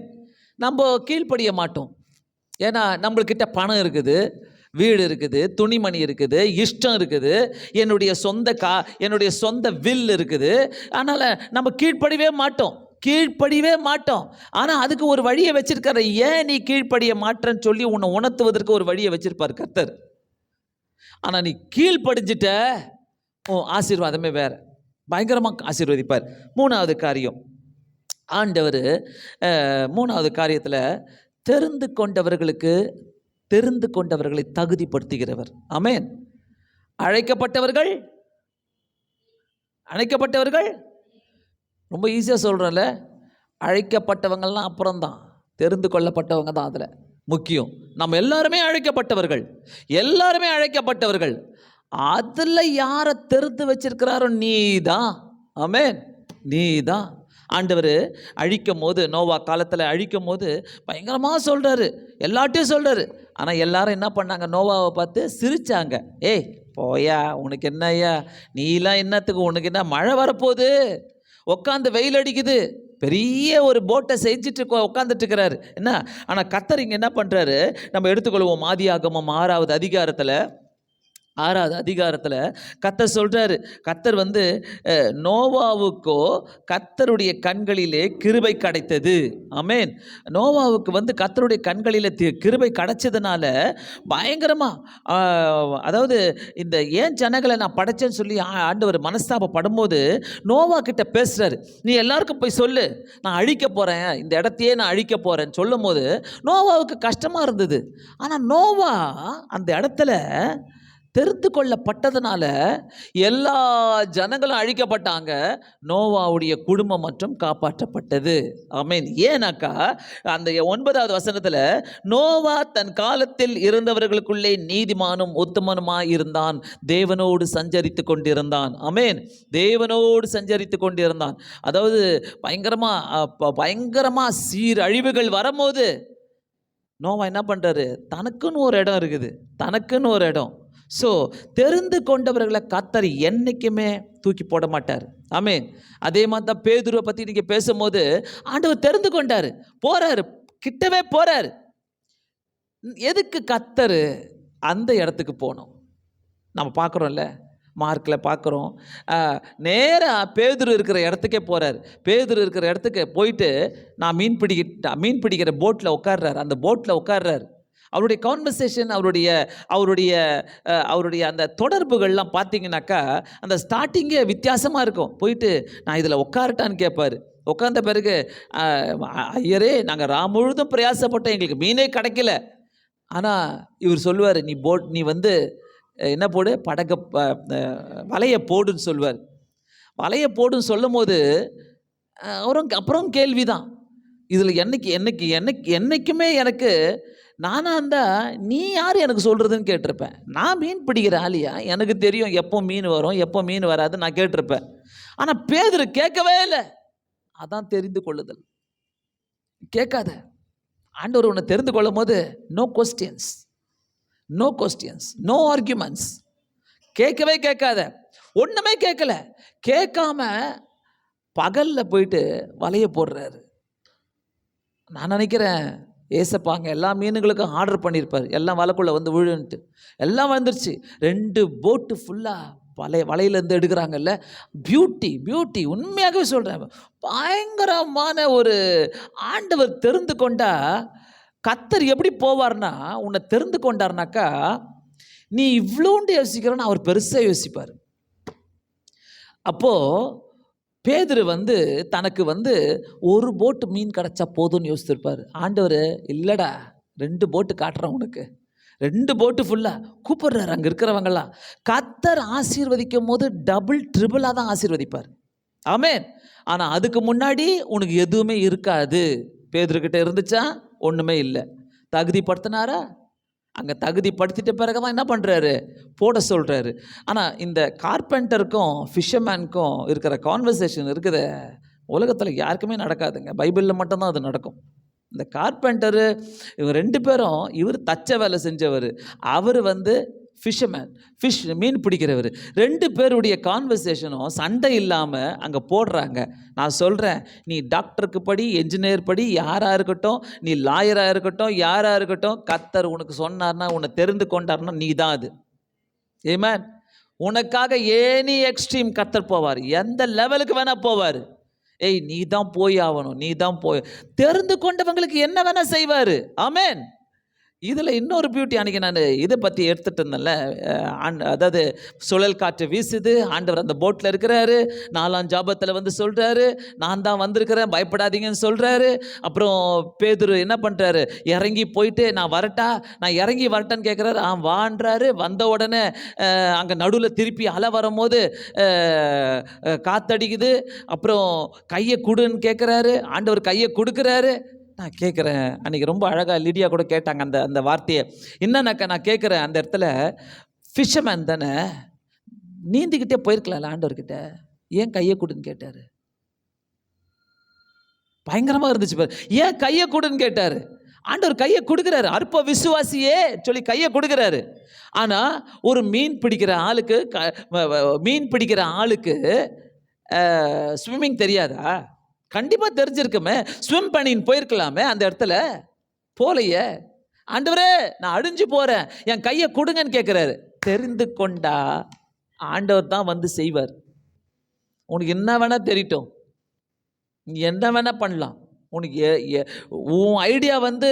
நம்ம கீழ்ப்படிய மாட்டோம். ஏன்னா நம்மள்கிட்ட பணம் இருக்குது, வீடு இருக்குது, துணிமணி இருக்குது, இஷ்டம் இருக்குது, என்னுடைய சொந்த வில் இருக்குது. அதனால் நம்ம கீழ்ப்படியவே மாட்டோம். ஆனால் அதுக்கு ஒரு வழியை வச்சிருக்காரு. ஏன் நீ கீழ்ப்படிய மாட்டேன்னு சொல்லி உன்னை உணர்த்துவதற்கு ஒரு வழியை வச்சிருப்பார் கர்த்தர். ஆனால் நீ கீழ்ப்படிஞ்சிட்ட, ஆசீர்வாதமே வேற, பயங்கரமாக ஆசீர்வதிப்பார். 3வது காரியம், ஆண்டவர் 3வது காரியத்தில் தெரிந்து கொண்டவர்களை தகுதிப்படுத்துகிறவர். ஆமென். அழைக்கப்பட்டவர்கள் ரொம்ப ஈஸியாக சொல்கிறேன்ல, அழைக்கப்பட்டவங்கள்லாம் அப்புறம்தான், தெரிந்து கொள்ளப்பட்டவங்க தான் அதில் முக்கியம். நம்ம எல்லாருமே அழைக்கப்பட்டவர்கள். அதில் யாரை தெரிந்து வச்சிருக்கிறாரோ நீ தான். ஆமென், நீ தான். ஆண்டவர் அழிக்கும் போது, நோவா காலத்தில் அழிக்கும் போது பயங்கரமாக சொல்கிறாரு, எல்லாட்டையும் சொல்கிறாரு. ஆனால் எல்லாரும் என்ன பண்ணாங்க, நோவாவை பார்த்து சிரித்தாங்க. ஏய் போயா, உனக்கு என்ன ஐயா, நீலாம் என்னத்துக்கு, உனக்கு என்ன, மழை வரப்போகுது, உட்காந்து வெயில் அடிக்குது, பெரிய ஒரு போட்டை செஞ்சுட்டு உட்காந்துட்டு இருக்கிறாரு என்ன. ஆனால் கர்த்தர் இங்கே என்ன பண்ணுறாரு, நம்ம எடுத்துக்கொள்வோம். ஆதியாகமம் 6வது அதிகாரத்தில் கர்த்தர் சொல்கிறாரு, கர்த்தர் நோவாவுக்கோ கர்த்தருடைய கண்களிலே கிருபை கிடைத்தது. ஆமென். நோவாவுக்கு கர்த்தருடைய கண்களில் கிருபை கிடைச்சதுனால பயங்கரமாக, அதாவது இந்த ஏன் ஜனங்களை நான் படைச்சேன்னு சொல்லி ஆண்டவர் மனஸ்தாபப்படும்போது நோவா கிட்ட பேசுகிறாரு. நீ எல்லாருக்கும் போய் சொல்லு, நான் அழிக்க போகிறேன், இந்த இடத்தையே நான் அழிக்க போகிறேன்னு சொல்லும் போது நோவாவுக்கு கஷ்டமாக இருந்தது. ஆனால் நோவா அந்த இடத்துல தெரிந்து கொள்ளப்பட்டதுனால எல்லா ஜனங்களும் அழிக்கப்பட்டாங்க, நோவாவுடைய குடும்பம் மற்றும் காப்பாற்றப்பட்டது. ஆமென். ஏனாக்கா அந்த 9வது வசனத்தில், நோவா தன் காலத்தில் இருந்தவர்களுக்குள்ளே நீதிமானும் உத்தமனுமாய் இருந்தான், தேவனோடு சஞ்சரித்து கொண்டிருந்தான். ஆமென். தேவனோடு சஞ்சரித்து கொண்டிருந்தான். அதாவது பயங்கரமாக சீரழிவுகள் வரும்போது நோவா என்ன பண்ணுறாரு, தனக்குன்னு ஒரு இடம் இருக்குது, தனக்குன்னு ஒரு இடம். ஸோ தெரிந்து கொண்டவர்களை கர்த்தர் என்றைக்குமே தூக்கி போட மாட்டார். ஆமென். அதே மாதிரி தான் பேதுருவை பற்றி நீங்கள் பேசும்போது ஆண்டவர் தெரிந்து கொண்டார், போகிறாரு, கிட்டவே போகிறாரு. எதுக்கு கர்த்தர் அந்த இடத்துக்கு போனோம். நம்ம பார்க்குறோம்ல, மார்க்கில் பார்க்குறோம். நேராக பேதுரு இருக்கிற இடத்துக்கே போகிறார். பேதுரு இருக்கிற இடத்துக்கு போயிட்டு நான் மீன் பிடிக்கிற போட்டில் உட்கார்றாரு. அந்த போட்டில் உட்கார்றாரு. அவருடைய கான்வர்சேஷன், அவருடைய அந்த தொடர்புகள்லாம் பார்த்தீங்கன்னாக்கா அந்த ஸ்டார்டிங்கே வித்தியாசமாக இருக்கும். போயிட்டு நான் இதில் உட்காரட்டான்னு கேட்பார். உட்கார்ந்த பிறகு ஐயரே நாங்கள் முழுதும் பிரயாசப்பட்டோம், எங்களுக்கு மீனே கிடைக்கல. ஆனால் இவர் சொல்லுவார், நீ வந்து என்ன போடு, வலையை போடுன்னு சொல்லுவார். வலையை போடுன்னு சொல்லும் போது அப்புறம் கேள்வி தான். இதில் என்னைக்குமே எனக்கு நானாக இருந்தால் நீ யார் எனக்கு சொல்கிறதுன்னு கேட்டிருப்பேன். நான் மீன் பிடிக்கிற ஆளியா, எனக்கு தெரியும் எப்போ மீன் வரும் எப்போ மீன் வராது நான் கேட்டிருப்பேன். ஆனால் பேதுரு கேட்கவே இல்லை. அதான் தெரிந்து கொள்ளுதல். கேட்காத. ஆண்டவர் உன்னை தெரிந்து கொள்ளும் போது நோ கொஸ்டின்ஸ், நோ ஆர்கியூமெண்ட்ஸ். கேட்கவே கேட்காத. ஒன்றுமே கேட்கல. கேட்காம பகலில் போயிட்டு வலையை போடுறாரு. நான் நினைக்கிறேன் ஏசப்பாங்க எல்லா மீனுங்களுக்கும் ஆர்டர் பண்ணியிருப்பார், எல்லாம் வலைக்குள்ளே வந்து விழுன்ட்டு. எல்லாம் வந்துருச்சு. 2 போட்டு ஃபுல்லாக வலையிலேருந்து எடுக்கிறாங்கல்ல. பியூட்டி உண்மையாகவே சொல்கிறேன், பயங்கரமான ஒரு ஆண்டவர் தெரிந்து கொண்டா. கர்த்தர் எப்படி போவார்னா, உன்னை தெரிந்து கொண்டார்னாக்கா நீ இவ்வளோண்டு யோசிக்கிறோன்னு அவர் பெருசாக யோசிப்பார். அப்போது பேதுரு வந்து தனக்கு வந்து 1 போட்டு மீன் கிடச்சா போதும்னு யோசித்திருப்பார். ஆண்டவர் இல்லைடா 2 போட்டு காட்டுறேன் உனக்கு, 2 போட்டு ஃபுல்லாக கூப்பிடுறாரு. அங்கே இருக்கிறவங்கெல்லாம் கர்த்தர் ஆசீர்வதிக்கும் போது டபுள் ட்ரிபிளாக தான் ஆசீர்வதிப்பார். ஆமென். ஆனால் அதுக்கு முன்னாடி உனக்கு எதுவுமே இருக்காது. பேதுருக்கிட்ட இருந்துச்சா? ஒன்றுமே இல்லை. தகுதிப்படுத்தினாரா? அங்கே தகுதிப்படுத்திட்ட பிறகு தான் என்ன பண்ணுறாரு, போட சொல்கிறாரு. ஆனால் இந்த கார்பெண்டருக்கும் ஃபிஷர்மேனுக்கும் இருக்கிற கான்வர்சேஷன் இருக்குது உலகத்தில் யாருக்குமே நடக்காதுங்க. பைபிளில் மட்டும்தான் அது நடக்கும். இந்த கார்பெண்டரு இவங்க 2 பேரும், இவர் தச்ச வேலை செஞ்சவர், அவர் வந்து ஃபிஷர்மேன், மீன் பிடிக்கிறவர். 2 பேருடைய கான்வர்சேஷனும் சண்டை இல்லாமல் அங்கே போடுறாங்க. நான் சொல்கிறேன், நீ டாக்டருக்கு படி, என்ஜினியர் படி, யாராக இருக்கட்டும், நீ லாயராக இருக்கட்டும், யாராக இருக்கட்டும், கர்த்தர் உனக்கு சொன்னார்னா, உன்னை தெரிந்து கொண்டார்னா நீ தான் அது. ஆமென். உனக்காக ஏனி எக்ஸ்ட்ரீம் கர்த்தர் போவார், எந்த லெவலுக்கு வேணால் போவார். நீ தான் போய் ஆகணும், நீ தான் போய். தெரிந்து கொண்டவங்களுக்கு என்ன வேணால் செய்வார். ஆமென். இதில் இன்னொரு பியூட்டி, அன்றைக்கி நான் இதை பற்றி எடுத்துகிட்டு இருந்தேன்ல, அதாவது சுழல் காற்று வீசுது, ஆண்டவர் அந்த போட்டில் இருக்கிறாரு, 4ஆம் ஜாபத்தில் வந்து சொல்கிறாரு, நான் தான் வந்திருக்கிறேன் பயப்படாதீங்கன்னு சொல்கிறாரு. அப்புறம் பேதுரு என்ன பண்ணுறாரு, இறங்கி போயிட்டு நான் இறங்கி வரட்டான்னு கேட்குறாரு. வான்றாரு. வந்த உடனே அங்கே நடுவில் திருப்பி அலை வரும்போது காத்தடிக்குது. அப்புறம் கையை கொடுன்னு கேட்குறாரு. ஆண்டவர் கையை கொடுக்குறாரு. நான் கேட்குறேன், அன்றைக்கி ரொம்ப அழகாக லிடியா கூட கேட்டாங்க அந்த வார்த்தையை. என்னன்னாக்கா நான் கேட்குறேன், அந்த இடத்துல ஃபிஷர்மேன் தானே, நீந்திக்கிட்டே போயிருக்கலாம்ல ஆண்டவர்கிட்ட, ஏன் கையை கொடுன்னு கேட்டார்? பயங்கரமாக இருந்துச்சு பாரு. ஏன் கையை கொடுன்னு கேட்டார்? ஆண்டவர் கையை கொடுக்குறாரு. அற்ப விசுவாசியே சொல்லி கையை கொடுக்குறாரு. ஆனால் ஒரு மீன் பிடிக்கிற ஆளுக்கு ஸ்விம்மிங் தெரியாதா? கண்டிப்பாக தெரிஞ்சிருக்குமே. ஸ்விம் பண்ணின்னு போயிருக்கலாமே. அந்த இடத்துல போலையே. ஆண்டவரே நான் அழிஞ்சு போகிறேன், என் கையை கொடுங்கன்னு கேட்குறாரு. தெரிந்து கொண்டா ஆண்டவர் தான் வந்து செய்வார். உனக்கு என்ன வேணால் தெரியட்டும், நீ என்ன வேணால் பண்ணலாம். உனக்கு உன் ஐடியா வந்து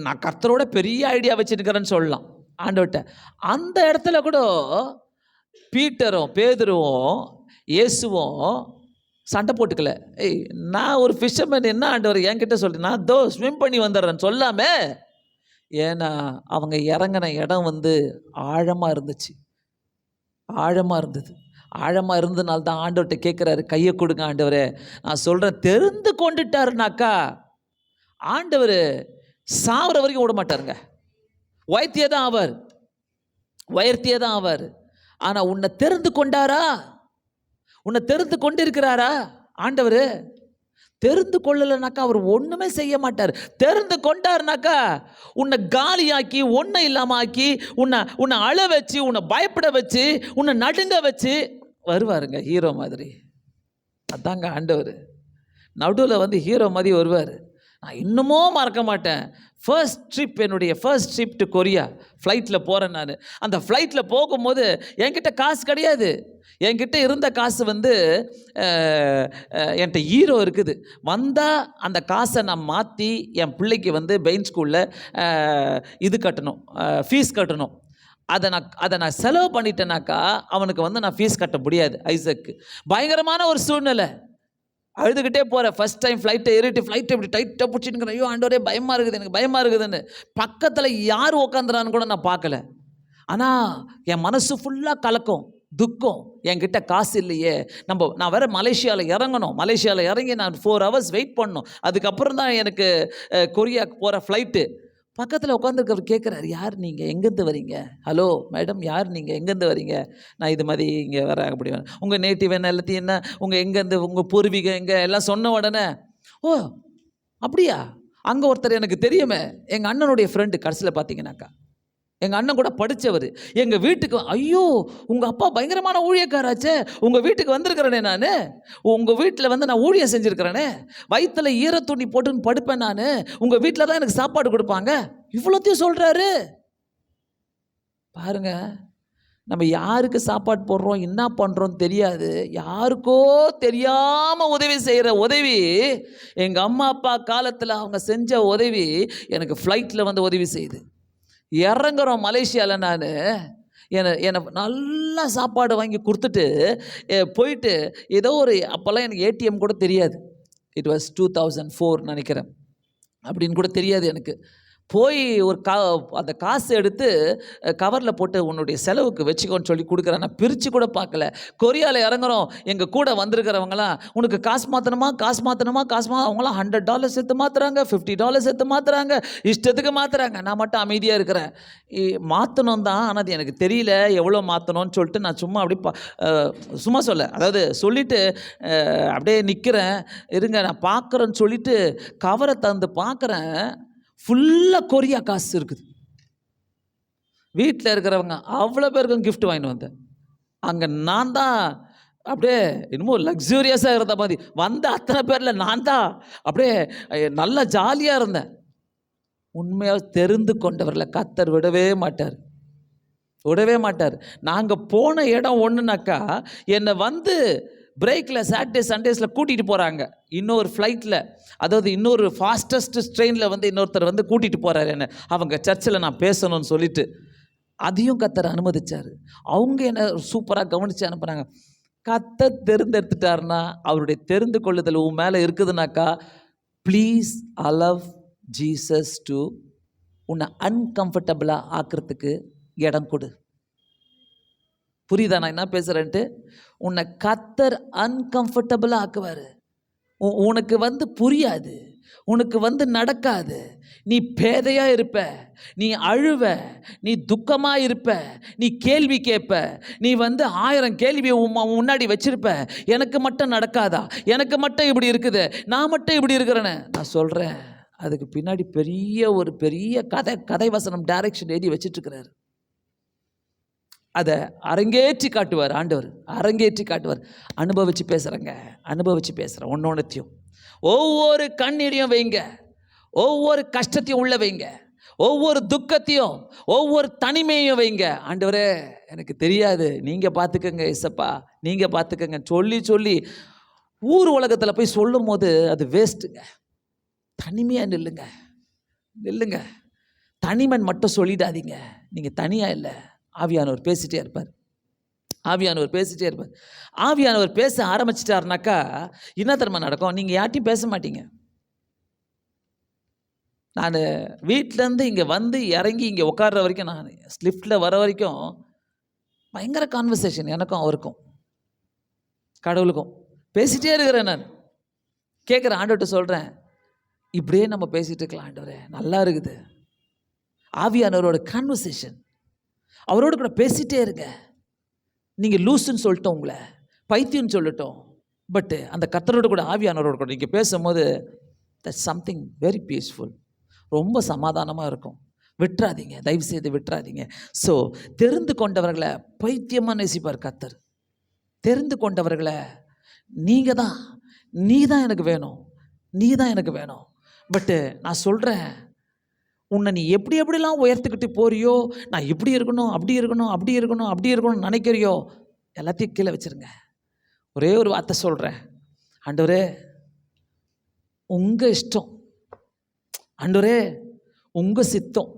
நான் கர்த்தரோட பெரிய ஐடியா வச்சுருக்கிறேன்னு சொல்லலாம் ஆண்டவர்கிட்ட. அந்த இடத்துல கூட பேதுருவும் இயேசுவும் சண்டை போட்டுக்கல. நான் ஒரு ஃபிஷர்மேன், என்ன ஆண்டவர் என்கிட்ட சொல்கிறேன், நான் ஸ்விம் பண்ணி வந்துடுறேன்னு சொல்லாமே. ஏன்னா அவங்க இறங்கின இடம் வந்து ஆழமாக இருந்துச்சு. ஆழமாக இருந்ததுனால தான் ஆண்டவர்கிட்ட கேட்குறாரு, கையை கொடுங்க ஆண்டவரே. நான் சொல்கிறேன், தெரிந்து கொண்டுட்டாருனாக்கா ஆண்டவர் சாவர வரைக்கும் விட மாட்டாருங்க. உயர்த்தியே தான் ஆவார். ஆனால் உன்னை தெரிந்து கொண்டாரா? உன்னை தெரிந்து கொண்டிருக்கிறாரா ஆண்டவர்? தெரிந்து கொள்ளலைனாக்கா அவர் ஒன்றுமே செய்ய மாட்டார். தெரிந்து கொண்டாருனாக்கா உன்னை காலியாக்கி, ஒன்றை இல்லாமல் ஆக்கி, உன்னை அழ வச்சு, உன்னை பயப்பட வச்சு, உன்னை நடுங்க வச்சு வருவாருங்க ஹீரோ மாதிரி. அதாங்க ஆண்டவர். நடுவில் வந்து ஹீரோ மாதிரி வருவார். நான் இன்னமும் மறக்க மாட்டேன். என்னுடைய ஃபர்ஸ்ட் ட்ரிப் டு கொரியா ஃப்ளைட்டில் போகிறேன் நான். அந்த ஃப்ளைட்டில் போகும்போது என்கிட்ட காசு கிடையாது. என்கிட்ட இருந்த காசு வந்து என்கிட்ட ஹீரோ இருக்குது. வந்தால் அந்த காசை நான் மாற்றி என் பிள்ளைக்கு வந்து பெயின் ஸ்கூலில் இது கட்டணும், ஃபீஸ் கட்டணும். அதை நான் செலவு பண்ணிட்டேனாக்கா அவனுக்கு வந்து நான் ஃபீஸ் கட்ட முடியாது. ஐசக்கு பயங்கரமான ஒரு சூழ்நிலை. அழுதுகிட்டே போகிறேன். ஃபஸ்ட் டைம் ஃப்ளைட்டை ஏறிட்டு ஃப்ளைட்டை இப்படி டைட்டாக பிடிச்சிட்டுங்கிறேன். ஐயோ ஆண்டவரே பயமாக இருக்குது, எனக்கு பயமாக இருக்குதுன்னு. பக்கத்தில் யார் உக்காந்துறான்னு கூட நான் பார்க்கல. ஆனால் என் மனசு ஃபுல்லாக கலக்கம், துக்கம். என்கிட்ட காசு இல்லையே. நான் வேறு மலேசியாவில் இறங்கணும். மலேசியாவில் இறங்கி நான் 4 hours வெயிட் பண்ணணும். அதுக்கப்புறம் தான் எனக்கு கொரியாவுக்கு போகிற ஃப்ளைட்டு. பக்கத்தில் உட்காந்துருக்கவர் கேட்குறாரு, யார் நீங்கள், எங்கேருந்து வரீங்க? ஹலோ மேடம், யார் நீங்கள், எங்கேருந்து வரீங்க? நான் இது மாதிரி இங்கே வரேன். அப்படி உங்கள் நேட்டிவ் என்ன, எல்லாத்தையும் என்ன, உங்கள் எங்கேருந்து, உங்கள் பூர்வீகம் எங்கே எல்லாம் சொன்ன உடனே, ஓ அப்படியா, அங்கே ஒருத்தர் எனக்கு தெரியுமே, எங்கள் அண்ணனுடைய ஃப்ரெண்டு. கடைசியில் பார்த்தீங்கன்னாக்கா எங்கள் அண்ணன் கூட படித்தவர். எங்கள் வீட்டுக்கு, ஐயோ உங்கள் அப்பா பயங்கரமான ஊழியக்காராச்சே, உங்கள் வீட்டுக்கு வந்திருக்கிறேனே நான். உங்கள் வீட்டில் வந்து நான் ஊழியம் செஞ்சுருக்கிறேனே, வயிற்றில் ஈர துணி போட்டுன்னு படுப்பேன் நான். உங்கள் வீட்டில் தான் எனக்கு சாப்பாடு கொடுப்பாங்க. இவ்வளோத்தையும் சொல்கிறாரு பாருங்க. நம்ம யாருக்கு சாப்பாடு போடுறோம், என்ன பண்ணுறோம் தெரியாது. யாருக்கோ தெரியாமல் உதவி செய்கிற உதவி, எங்கள் அம்மா அப்பா காலத்தில் அவங்க செஞ்ச உதவி எனக்கு ஃப்ளைட்டில் வந்து உதவி செய்யுது. இறங்குறோம் மலேசியாவில். நான் என்னை நல்லா சாப்பாடு வாங்கி கொடுத்துட்டு போயிட்டு, ஏதோ ஒரு அப்போல்லாம் எனக்கு ஏடிஎம் கூட தெரியாது. இட் வாஸ் 2004 நினைக்கிறேன். அப்படின்னு கூட தெரியாது எனக்கு. போய் ஒரு அந்த காசு எடுத்து கவரில் போட்டு உன்னுடைய செலவுக்கு வச்சுக்கோன்னு சொல்லி கொடுக்குறேன். நான் பிரித்து கூட பார்க்கல. கொரியாவில் இறங்குறோம். எங்கள் கூட வந்திருக்கிறவங்களாம், உனக்கு காசு மாற்றணுமா, அவங்களாம் $100 எடுத்து மாற்றுறாங்க, $50 எடுத்து மாற்றுறாங்க, இஷ்டத்துக்கு மாற்றுறாங்க. நான் மட்டும் அமைதியாக இருக்கிறேன். மாற்றணும் தான், ஆனால் அது எனக்கு தெரியல எவ்வளோ மாற்றணும்னு சொல்லிட்டு நான் சும்மா அப்படி அதாவது சொல்லிவிட்டு அப்படியே நிற்கிறேன். இருங்க நான் பார்க்குறேன்னு சொல்லிவிட்டு கவரை தந்து பார்க்குறேன். ஃபுல்லாக கொரியா காசு இருக்குது. வீட்டில் இருக்கிறவங்க அவ்வளோ பேருக்கும் கிஃப்ட் வாங்கிட்டு வந்தேன். அங்கே நான் தான் அப்படியே இன்னமும் லக்ஸூரியஸாக இருந்த மாதிரி வந்த அத்தனை பேரில் நான் தான் அப்படியே நல்லா ஜாலியாக இருந்தேன். உண்மையாக தெரிந்து கொண்டவர்களை கர்த்தர் விடவே மாட்டார். நாங்கள் போன இடம் ஒன்றுனாக்கா, என்னை வந்து பிரேக்கில் சாட்டர்டே சண்டேஸில் கூட்டிகிட்டு போகிறாங்க. இன்னொரு ஃப்ளைட்டில், அதாவது இன்னொரு ஃபாஸ்டஸ்ட் ட்ரெயினில் வந்து இன்னொருத்தர் வந்து கூட்டிகிட்டு போகிறாரு என்ன, அவங்க சர்ச்சில் நான் பேசணும்னு சொல்லிட்டு. அதையும் கர்த்தர் அனுமதிச்சார். அவங்க என்ன சூப்பராக கவனித்து அனுப்புகிறாங்க. கர்த்தர் தேர்ந்தெடுத்துட்டாருன்னா, அவருடைய தெரிந்து கொள்ளுதல் உன் மேலே இருக்குதுனாக்கா, ப்ளீஸ் அலவ் ஜீசஸ் டு உன்னை அன்கம்ஃபர்டபுளாக ஆக்கிறதுக்கு இடம் கொடு. புரியுதா நான் என்ன பேசுகிறேன்ட்டு? உன்னை கர்த்தர் அன்கம்ஃபர்டபுளாக ஆக்குவார். உனக்கு வந்து புரியாது, உனக்கு வந்து நடக்காது. நீ பேதையாக இருப்ப, நீ அழுவ, நீ துக்கமாக இருப்ப, நீ கேள்வி கேட்ப, நீ வந்து 1000 கேள்வியை முன்னாடி வச்சிருப்ப. எனக்கு மட்டும் நடக்காதா, எனக்கு மட்டும் இப்படி இருக்குது, நான் மட்டும் இப்படி இருக்கிறேன்னு. நான் சொல்கிறேன், அதுக்கு பின்னாடி பெரிய கதை வசனம் டைரக்ஷன் எழுதி வச்சிட்ருக்கிறார். அதை அரங்கேற்றி காட்டுவார் ஆண்டவர், அரங்கேற்றி காட்டுவார். அனுபவித்து பேசுகிறேன். ஒன்றொன்றுத்தையும் ஒவ்வொரு கண்ணீரையும் வைங்க, ஒவ்வொரு கஷ்டத்தையும் உள்ள வைங்க, ஒவ்வொரு துக்கத்தையும், ஒவ்வொரு தனிமையும் வைங்க. ஆண்டவரே எனக்கு தெரியாது, நீங்கள் பார்த்துக்கங்க ஏசப்பா, நீங்கள் பார்த்துக்கங்க சொல்லி ஊர் உலகத்தில் போய் சொல்லும் போது அது வேஸ்ட்டுங்க. தனிமையாக நில்லுங்க. தனிமன் மட்டும் சொல்லிடாதீங்க. நீங்கள் தனியாக இல்லை, ஆவியானவர் பேசிகிட்டே இருப்பார். ஆவியானவர் பேச ஆரம்பிச்சிட்டாருனாக்கா என்ன தெரியுமா நடக்கும்? நீங்கள் யார்ட்டையும் பேச மாட்டீங்க. நான் வீட்டிலேருந்து இங்கே வந்து இறங்கி இங்கே உட்கார்ற வரைக்கும், நான் லிஃப்ட்டில் வர வரைக்கும் பயங்கர கான்வர்சேஷன் எனக்கும் அவருக்கும் கடவுளுக்கும். பேசிகிட்டே இருக்கிறேன். நான் கேட்குறேன், ஆண்டவர்கிட்ட சொல்கிறேன், இப்படியே நம்ம பேசிகிட்டு இருக்கலாம் ஆண்டவரே, நல்லா இருக்குது. ஆவியானவரோட கான்வர்சேஷன், அவரோடு கூட பேசிகிட்டே இருங்க. நீங்கள் லூஸுன்னு சொல்லிட்டோம், உங்களை பைத்தியம்னு சொல்லட்டும், பட்டு அந்த கர்த்தரோடு கூட ஆவியானவரோடு கூட நீங்கள் பேசும்போது தட்ஸ் சம்திங் வெரி பீஸ்ஃபுல், ரொம்ப சமாதானமாக இருக்கும். விட்டுறாதீங்க, தயவுசெய்து விட்டுறாதீங்க. ஸோ தெரிந்து கொண்டவர்களை பைத்தியமாக நேசிப்பார் கர்த்தர். தெரிந்து கொண்டவர்களை நீ தான் எனக்கு வேணும். பட்டு நான் சொல்கிறேன், உன்னை நீ எப்படி எப்படிலாம் உயர்த்துக்கிட்டு போறியோ, நான் இப்படி இருக்கணும், அப்படி இருக்கணும், அப்படி இருக்கணும், அப்படி இருக்கணும்னு நினைக்கிறியோ, எல்லாத்தையும் கீழே வச்சுருங்க. ஒரே ஒரு வார்த்தை சொல்கிறேன், ஆண்டவரே உங்கள் இஷ்டம், ஆண்டவரே உங்கள் சித்தம்,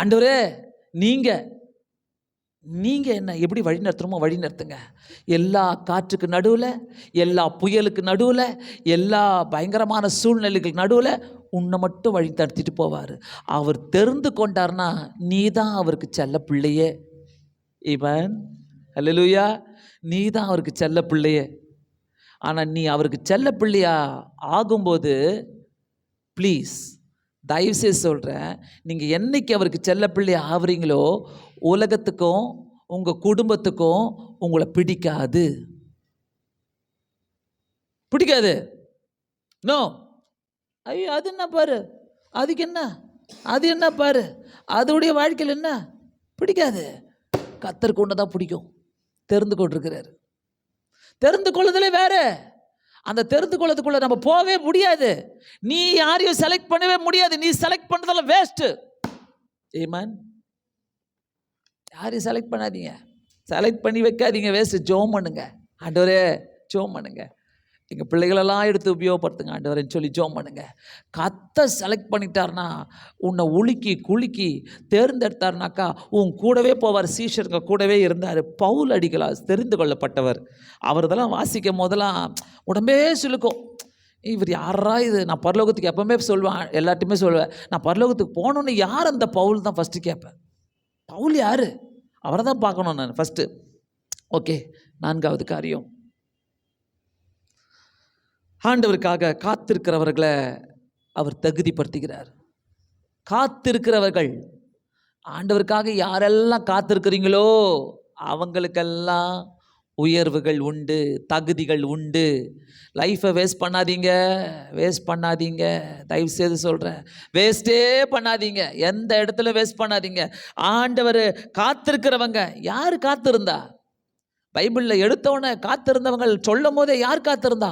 ஆண்டவரே நீங்கள் என்ன எப்படி வழி நடத்துகிறோமோ வழி நடத்துங்க. எல்லா காற்றுக்கு நடுவில், எல்லா புயலுக்கு நடுவில், எல்லா பயங்கரமான சூழ்நிலைகளுக்கு நடுவில் உன்னை மட்டும் வழி நடத்திட்டு போவார். அவர் தெரிந்து கொண்டார்னா நீ தான் அவருக்கு செல்ல பிள்ளையே. இவன் அல்லேலூயா, நீ தான் அவருக்கு செல்ல பிள்ளையே. ஆனால் நீ அவருக்கு செல்ல பிள்ளையா ஆகும்போது ப்ளீஸ் தயவுசெய்து சொல்கிறேன், நீங்கள் என்னைக்கு அவருக்கு செல்ல பிள்ளை ஆகுறீங்களோ உலகத்துக்கும் உங்கள் குடும்பத்துக்கும் உங்களை பிடிக்காது. நோ, ஐயோ அது என்ன பாரு, அதுக்கு என்ன, அது என்ன பாரு, அதோடைய வாழ்க்கையில் என்ன பிடிக்காது. கர்த்தருக்கு ஒன்று தான் பிடிக்கும், தெரிந்து கொண்டிருக்கிறார். தெரிந்து கொள்ளுதலே வேற. அந்த தெரிந்து கொள்ளதுக்குள்ள நம்ம போகவே முடியாது. நீ யாரையும் செலக்ட் பண்ணவே முடியாது. நீ செலக்ட் பண்ணுறதெல்லாம் வேஸ்ட்டு. ஆமென். யாரையும் செலக்ட் பண்ணாதீங்க, செலக்ட் பண்ணி வைக்காதீங்க, வேஸ்ட்டு. ஜெபம் பண்ணுங்க, ஆண்டவரே ஜெபம் பண்ணுங்க, எங்கள் பிள்ளைகளெல்லாம் எடுத்து உபயோகப்படுத்துங்க ஆண்டவரேன்னு சொல்லி ஜெபம் பண்ணுங்க. கர்த்தர் செலக்ட் பண்ணிட்டார்னா, உன்னை உலுக்கி குலுக்கி தேர்ந்தெடுத்தார்னாக்கா உன் கூடவே போவார். சீஷருங்க கூடவே இருந்தார். பவுல் அடிகளார் தெரிந்து கொள்ளப்பட்டவர். அவர் இதெல்லாம் வாசிக்கும் போதெல்லாம் உடம்பே சிலுக்கும். இவர் யாரா இது, நான் பரலோகத்துக்கு எப்பவுமே சொல்லுவேன், எல்லாத்தையுமே சொல்லுவேன், நான் பரலோகத்துக்கு போனோன்னு யார் அந்த பவுல் தான் ஃபஸ்ட்டு கேட்பேன். பவுல் யார், அவரை தான் பார்க்கணும் நான் ஃபஸ்ட்டு. ஓகே, 4வது காரியம், ஆண்டவருக்காக காத்திருக்கிறவர்களை அவர் தகுதிப்படுத்துகிறார். காத்திருக்கிறவர்கள், ஆண்டவருக்காக யாரெல்லாம் காத்திருக்கிறீங்களோ அவங்களுக்கெல்லாம் உயர்வுகள் உண்டு, தகுதிகள் உண்டு. லைஃப்பை வேஸ்ட் பண்ணாதீங்க, தயவு செய்து சொல்கிறேன், வேஸ்ட்டே பண்ணாதீங்க, எந்த இடத்துல வேஸ்ட் பண்ணாதீங்க. ஆண்டவர் காத்திருக்கிறவங்க, யார் காத்திருந்தா? பைபிளில் எடுத்தவொடனே காத்திருந்தவங்க சொல்லும் போதே யார் காத்திருந்தா?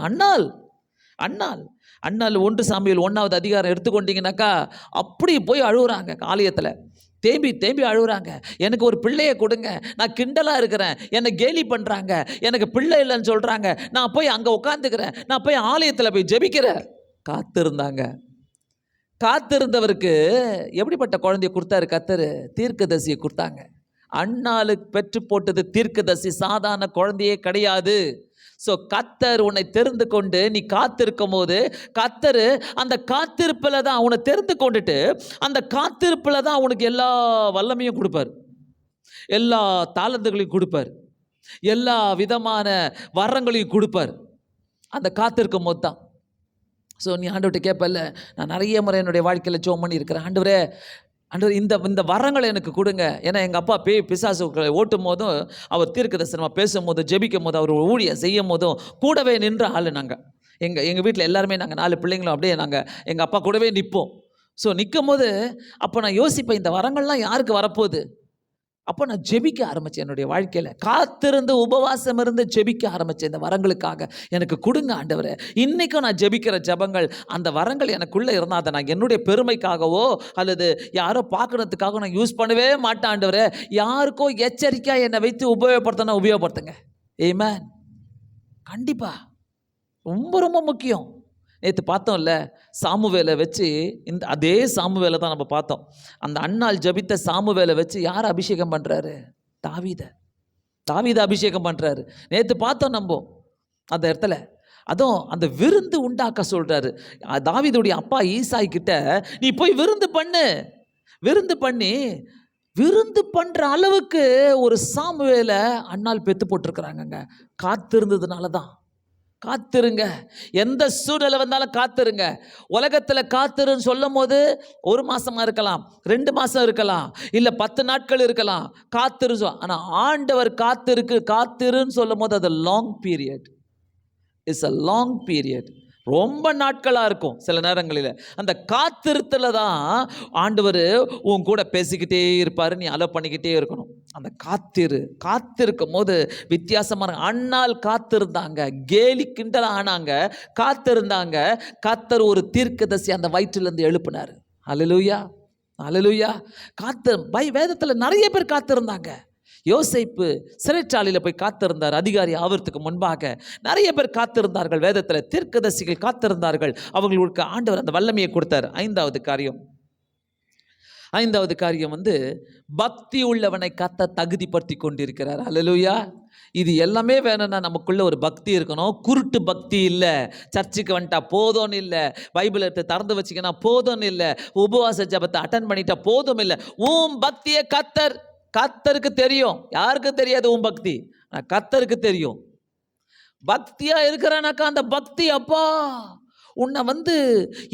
அண்ணால் 1 சாமுவேல் 1வது அதிகாரம் எடுத்துக்கொண்டீங்கன்னாக்கா அப்படி போய் அழுகுறாங்க, ஆலயத்தில் தேம்பி அழுகுறாங்க. எனக்கு ஒரு பிள்ளையை கொடுங்க, நான் கிண்டலாக இருக்கிறேன், என்னை கேலி பண்ணுறாங்க, எனக்கு பிள்ளை இல்லைன்னு சொல்கிறாங்க, நான் போய் அங்கே உட்காந்துக்கிறேன், நான் போய் ஆலயத்தில் போய் ஜெபிக்கிறேன். காத்திருந்தவருக்கு எப்படிப்பட்ட குழந்தைய கொடுத்தாரு கர்த்தர்? தீர்க்கதரிசியை கொடுத்தாங்க. அண்ணாளுக்கு பெற்று போட்டது தீர்க்கதரிசி, சாதாரண குழந்தையே கிடையாது. ஸோ கர்த்தர் உன்னை தெரிந்து கொண்டு நீ காத்திருக்கும் போது, கர்த்தர் அந்த காத்திருப்பில் தான் உன்னை தெரிந்து கொண்டுட்டு அந்த காத்திருப்பில் தான் உனக்கு எல்லா வல்லமையும் கொடுப்பார், எல்லா தாளந்துகளையும் கொடுப்பார், எல்லா விதமான வரங்களையும் கொடுப்பார். அந்த காத்திருக்கும் போது தான். ஸோ நீ ஆண்டவர்கிட்ட கேட்பல்ல, நான் நிறைய முறை என்னுடைய வாழ்க்கையில் ஜெபம் பண்ணியிருக்கிறேன், ஆண்டவரே இந்த வரங்களை எனக்கு கொடுங்க. ஏன்னா எங்கள் அப்பா பிசாசுகளை ஓட்டும் போதும், அவர் தீர்க்கதரிசனமாக பேசும் போதும், ஜெபிக்கும் போதும், அவர் ஊழியம் செய்யும் போதும் கூடவே நின்ற ஆள் நாங்கள். எங்கள் வீட்டில் எல்லாருமே நாங்கள் 4 பிள்ளைங்களும் அப்படியே நாங்கள் எங்கள் அப்பா கூடவே நிற்போம். ஸோ நிற்கும் போது அப்போ நான் யோசிப்பேன், இந்த வரங்கள்லாம் யாருக்கு வரப்போகுது? அப்போ நான் ஜெபிக்க ஆரம்பித்தேன். என்னுடைய வாழ்க்கையில் காத்திருந்து உபவாசம் இருந்து ஜெபிக்க ஆரம்பித்தேன். இந்த வரங்களுக்காக எனக்கு கொடுங்க ஆண்டவரே. இன்றைக்கும் நான் ஜெபிக்கிற ஜெபங்கள், அந்த வரங்கள் எனக்குள்ளே இருந்தால் அதை நான் என்னுடைய பெருமைக்காகவோ அல்லது யாரோ பார்க்கறதுக்காக நான் யூஸ் பண்ணவே மாட்டேன் ஆண்டவரே. யாருக்கோ எச்சரிக்கையாக என்னை வைத்து உபயோகப்படுத்துங்க. ஆமென். கண்டிப்பாக ரொம்ப ரொம்ப முக்கியம். நேற்று பார்த்தோம்ல, சாமுவேலை வச்சு, அதே சாமுவேலை தான் நம்ம பார்த்தோம். அந்த அண்ணாள் ஜபித்த சாமுவேலை வச்சு யார் அபிஷேகம் பண்ணுறாரு? தாவீத அபிஷேகம் பண்ணுறாரு. நேற்று பார்த்தோம் நம்ம அந்த இடத்துல. அதுவும் அந்த விருந்து உண்டாக்க சொல்கிறாரு. தாவீதுடைய அப்பா ஈசாய் கிட்ட, நீ போய் விருந்து பண்ணி விருந்து பண்ணுற அளவுக்கு ஒரு சாமுவேலை அண்ணாள் பெற்று போட்டிருக்கிறாங்கங்க. காத்திருந்ததுனால தான். காத்திருங்க, எந்த சூழ்நிலை வந்தாலும் காத்திருங்க. உலகத்தில் காத்திருன்னு சொல்லும் போது 1 மாசமா இருக்கலாம், 2 மாசம் இருக்கலாம், இல்லை 10 நாட்கள் இருக்கலாம். காத்திரு. ஆனால் ஆண்டவர் காத்திருன்னு சொல்லும் போது அது long period. It's a long period. ரொம்ப நாட்களாக இருக்கும். சில நேரங்களில் அந்த காத்திருத்தில் தான் ஆண்டவர் உன் கூட பேசிக்கிட்டே இருப்பார். நீ அலோ பண்ணிக்கிட்டே இருக்கணும். அந்த காத்திருக்கும் போது வித்தியாசமான அண்ணால் காத்திருந்தாங்க, கேலி கிண்டல் ஆனாங்க, காத்திருந்தாங்க. கர்த்தர் ஒரு தீர்க்கதரிசி அந்த வயிற்றிலிருந்து எழுப்பினார். அல்லேலூயா, அல்லேலூயா. வேதத்துல நிறைய பேர் காத்திருந்தாங்க. யோசேப்பு சிறைச்சாலையில் போய் காத்திருந்தார், அதிகாரி ஆவறதுக்கு முன்பாக நிறைய பேர் காத்திருந்தார்கள். வேதத்தில் தீர்க்கதரிசிகள் காத்திருந்தார்கள். அவங்களுக்கு ஆண்டவர் அந்த வல்லமையை கொடுத்தார். ஐந்தாவது காரியம் பக்தி உள்ளவனை கர்த்தர் தகுதிப்படுத்தி கொண்டிருக்கிறார். அல்லேலூயா. இது எல்லாமே வேணும்னா நமக்குள்ள ஒரு பக்தி இருக்கணும். குருட்டு பக்தி இல்லை. சர்ச்சுக்கு வந்துட்டா போதும்னு இல்லை, பைபிள் எடுத்து திறந்து வச்சுக்கினா போதும்னு இல்லை, உபவாச ஜபத்தை அட்டன் பண்ணிட்டா போதும் இல்லை. உன் பக்தியை கர்த்தருக்கு தெரியும். யாருக்கு தெரியாது உன் பக்தி? கர்த்தருக்கு தெரியும். பக்தியா இருக்கிறனாக்கா அந்த பக்தி அப்பா உன்னை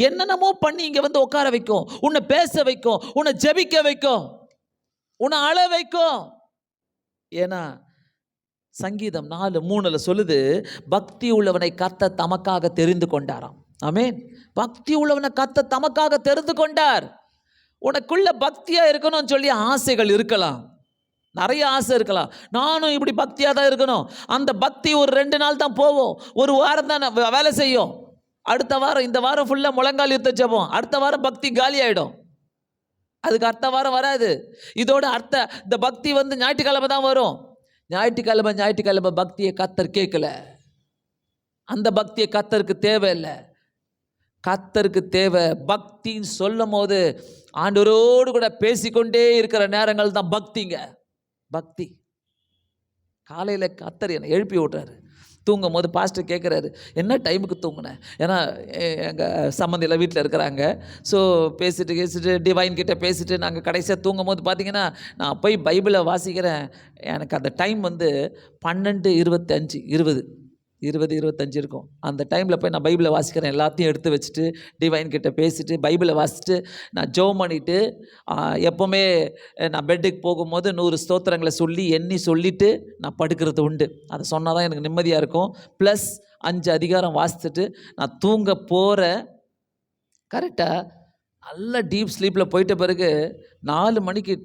என்னென்னமோ பண்ணி இங்க உட்கார வைக்கும், உன்னை பேச வைக்கும், உன்னை ஜெபிக்க வைக்கும், உன்னை அழ வைக்கும். ஏன்னா சங்கீதம் 4:3 சொல்லுது, பக்தி உள்ளவனை கர்த்தர் தமக்காக தெரிந்து கொண்டாராம். ஆமென். பக்தி உள்ளவனை கர்த்தர் தமக்காக தெரிந்து கொண்டார். உனக்குள்ள பக்தியா இருக்கணும்னு சொல்லி ஆசைகள் இருக்கலாம், நிறைய ஆசை இருக்கலாம். நானும் இப்படி பக்தியாக தான் இருக்கணும். அந்த பக்தி ஒரு 2 நாள் தான் போவோம், ஒரு வாரம் தான் வேலை செய்யும். அடுத்த வாரம், இந்த வாரம் ஃபுல்லாக முழங்கால் யுத்த ஜெபம், அடுத்த வாரம் பக்தி காலி ஆகிடும். அதுக்கு அடுத்த வாரம் வராது. இதோட இந்த பக்தி ஞாயிற்றுக்கிழமை தான் வரும். ஞாயிற்றுக்கிழமை பக்தியை கர்த்தர் கேட்கல. அந்த பக்தியை கர்த்தருக்கு தேவையில்லை. கர்த்தருக்கு தேவை பக்தின்னு சொல்லும் போது ஆண்டவரோடு கூட பேசிக்கொண்டே இருக்கிற நேரங்கள் தான் பக்தி. காலையில் கர்த்தர் என்னை எழுப்பி விட்றாரு. தூங்கும் போது பாஸ்டர் கேட்குறாரு, என்ன டைமுக்கு தூங்குனேன்? ஏன்னா எங்கள் சம்மந்தியில் வீட்டில் இருக்கிறாங்க. ஸோ பேசிட்டு டிவைன் கிட்டே பேசிட்டு நாங்கள் கடைசியாக தூங்கும் போது பார்த்தீங்கன்னா, நான் போய் பைபிளை வாசிக்கிறேன். எனக்கு அந்த டைம் 12:25 இருக்கும். அந்த டைமில் போய் நான் பைபிளை வாசிக்கிறேன். எல்லாத்தையும் எடுத்து வச்சுட்டு டிவைன் கிட்ட பேசிட்டு பைபிளை வாசிச்சுட்டு நான் ஜெபம் பண்ணிவிட்டு, எப்போவுமே நான் பெட்டுக்கு போகும்போது 100 ஸ்தோத்திரங்களை சொல்லிட்டு நான் படுக்கிறது உண்டு. அதை சொன்னால் தான் எனக்கு நிம்மதியாக இருக்கும். ப்ளஸ் 5 அதிகாரம் வாசிச்சுட்டு நான் தூங்க போகிறேன். கரெக்டாக நல்ல டீப் ஸ்லீப்பில் போயிட்ட பிறகு 4 மணிக்கு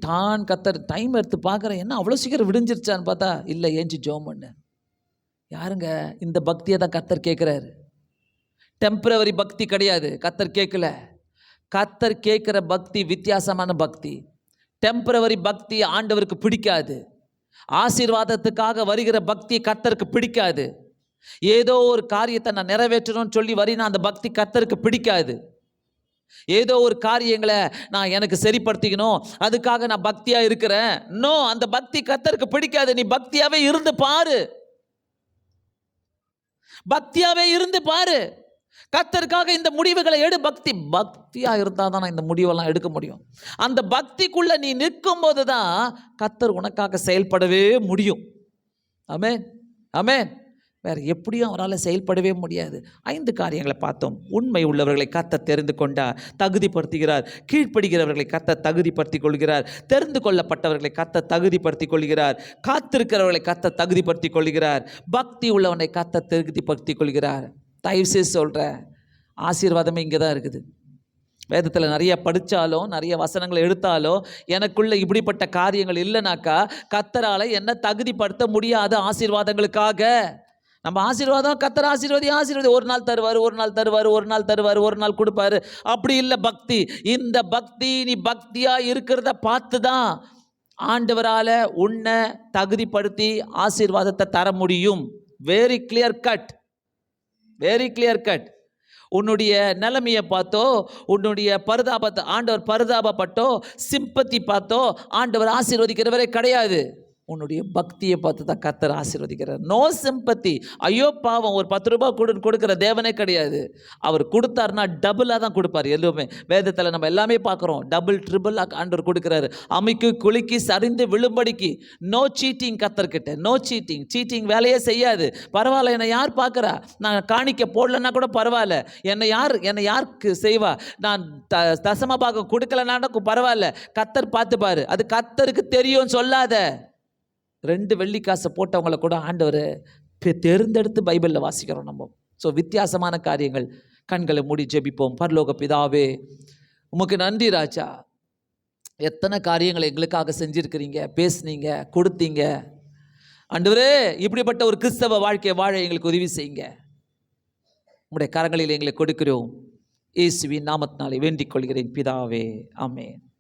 கர்த்தர் டைம் எடுத்து பார்க்குறேன். என்ன அவ்வளோ சீக்கிரம் விடிஞ்சிருச்சான்னு பார்த்தா இல்லை, ஏஞ்சி ஜெபம் பண்ணு. யாருங்க? இந்த பக்தியை தான் கர்த்தர் கேட்குறாரு. டெம்பரவரி பக்தி கிடையாது. கர்த்தர் கேட்கல. கர்த்தர் கேட்குற பக்தி வித்தியாசமான பக்தி. டெம்பரவரி பக்தி ஆண்டவருக்கு பிடிக்காது. ஆசீர்வாதத்துக்காக வருகிற பக்தி கர்த்தருக்கு பிடிக்காது. ஏதோ ஒரு காரியத்தை நான் நிறைவேற்றணும்னு சொல்லி வரினா அந்த பக்தி கர்த்தருக்கு பிடிக்காது. ஏதோ ஒரு காரியங்களை நான் எனக்கு சரிப்படுத்திக்கணும், அதுக்காக நான் பக்தியாக இருக்கிறேன். நோ, அந்த பக்தி கர்த்தருக்கு பிடிக்காது. நீ பக்தியாகவே இருந்து பாரு. பக்தியாவே இருந்து பாரு. கர்த்தருக்காக இந்த முடிவுகளை எடு. பக்தியா இருந்தால் தான் இந்த முடிவெல்லாம் எடுக்க முடியும். அந்த பக்திக்குள்ள நீ நிற்கும் போது தான் கர்த்தர் உனக்காக செயல்படவே முடியும். ஆமென், ஆமென். வேற எப்படியும் அவரால் செயல்படவே முடியாது. 5 காரியங்களை பார்த்தோம். உண்மை உள்ளவர்களை கர்த்தர் தெரிந்து கொண்டார், தகுதிப்படுத்துகிறார். கீழ்ப்படுகிறவர்களை கர்த்தர் தகுதிப்படுத்திக் கொள்கிறார். தெரிந்து கொள்ளப்பட்டவர்களை கர்த்தர் தகுதிப்படுத்திக் கொள்கிறார். காத்திருக்கிறவர்களை கர்த்தர் தகுதிப்படுத்திக் கொள்கிறார். பக்தி உள்ளவனை கர்த்தர் தகுதிப்படுத்திக் கொள்கிறார். தயவுசெய்து சொல்கிறேன், ஆசீர்வாதமே இங்கே தான் இருக்குது. வேதத்தில் நிறைய படித்தாலும் நிறைய வசனங்களை எடுத்தாலும் எனக்குள்ள இப்படிப்பட்ட காரியங்கள் இல்லைனாக்கா கர்த்தரால் என்ன தகுதிப்படுத்த முடியாது ஆசீர்வாதங்களுக்காக. நம்ம ஆசீர்வாதம் கர்த்தர் ஆசீர்வாதி ஒரு நாள் தருவார், ஒரு நாள் கொடுப்பாரு. அப்படி இல்லை பக்தி. இந்த பக்தி நீ பக்தியா இருக்கிறத பார்த்து தான் ஆண்டவரால் உன்னை தகுதிப்படுத்தி ஆசீர்வாதத்தை தர முடியும். Very clear cut. உன்னுடைய நிலைமையை பார்த்தோ, உன்னுடைய பரிதாபத்தை ஆண்டவர் பரிதாபப்பட்டோ, சிம்பத்தி பார்த்தோ ஆண்டவர் ஆசீர்வதிக்கிறவரே கிடையாது. உன்னுடைய பக்தியை பார்த்து தான் கர்த்தர் ஆசீர்வதிக்கிறார். No sympathy. ஐயோ பாவம், ஒரு 10 ரூபாய் கொடுக்குற தேவனே கிடையாது. அவர் கொடுத்தாருன்னா டபுளாக தான் கொடுப்பார். எதுவுமே வேதத்தில் நம்ம எல்லாமே பார்க்குறோம். டபுள் ட்ரிபிள் ஆண்டவர் கொடுக்குறாரு. அமைக்கு குலுக்கி சரிந்து விழும்படிக்கு. No cheating. கர்த்தர்கிட்ட நோ சீட்டிங் வேலையே செய்யாது. பரவாயில்ல, என்னை யார் பார்க்குறா? நான் காணிக்க போடலன்னா கூட பரவாயில்ல, என்னை யாருக்கு செய்வா? நான் தசமபாகம் கொடுக்கலன்னா பரவாயில்ல, கர்த்தர் பார்த்துப்பாரு. அது கர்த்தருக்கு தெரியும் சொல்லாத. 2 வெள்ளிக்காசை போட்டவங்களை கூட ஆண்டவர் தேர்ந்தெடுத்து பைபிளில் வாசிக்கிறோம் நம்ம. ஸோ வித்தியாசமான காரியங்கள். கண்களை மூடி ஜெபிப்போம். பரலோக பிதாவே, உமக்கு நன்றி ராஜா. எத்தனை காரியங்களை எங்களுக்காக செஞ்சிருக்கிறீங்க, பேசுனீங்க, கொடுத்தீங்க. ஆண்டவரே, இப்படிப்பட்ட ஒரு கிறிஸ்தவ வாழ்க்கையை வாழ எங்களுக்கு உதவி செய்யுங்க. உம்முடைய கரங்களில் எங்களை கொடுக்கிறோம். இயேசுவின் நாமத்தினாலே வேண்டிக் கொள்கிறேன் பிதாவே, ஆமென்.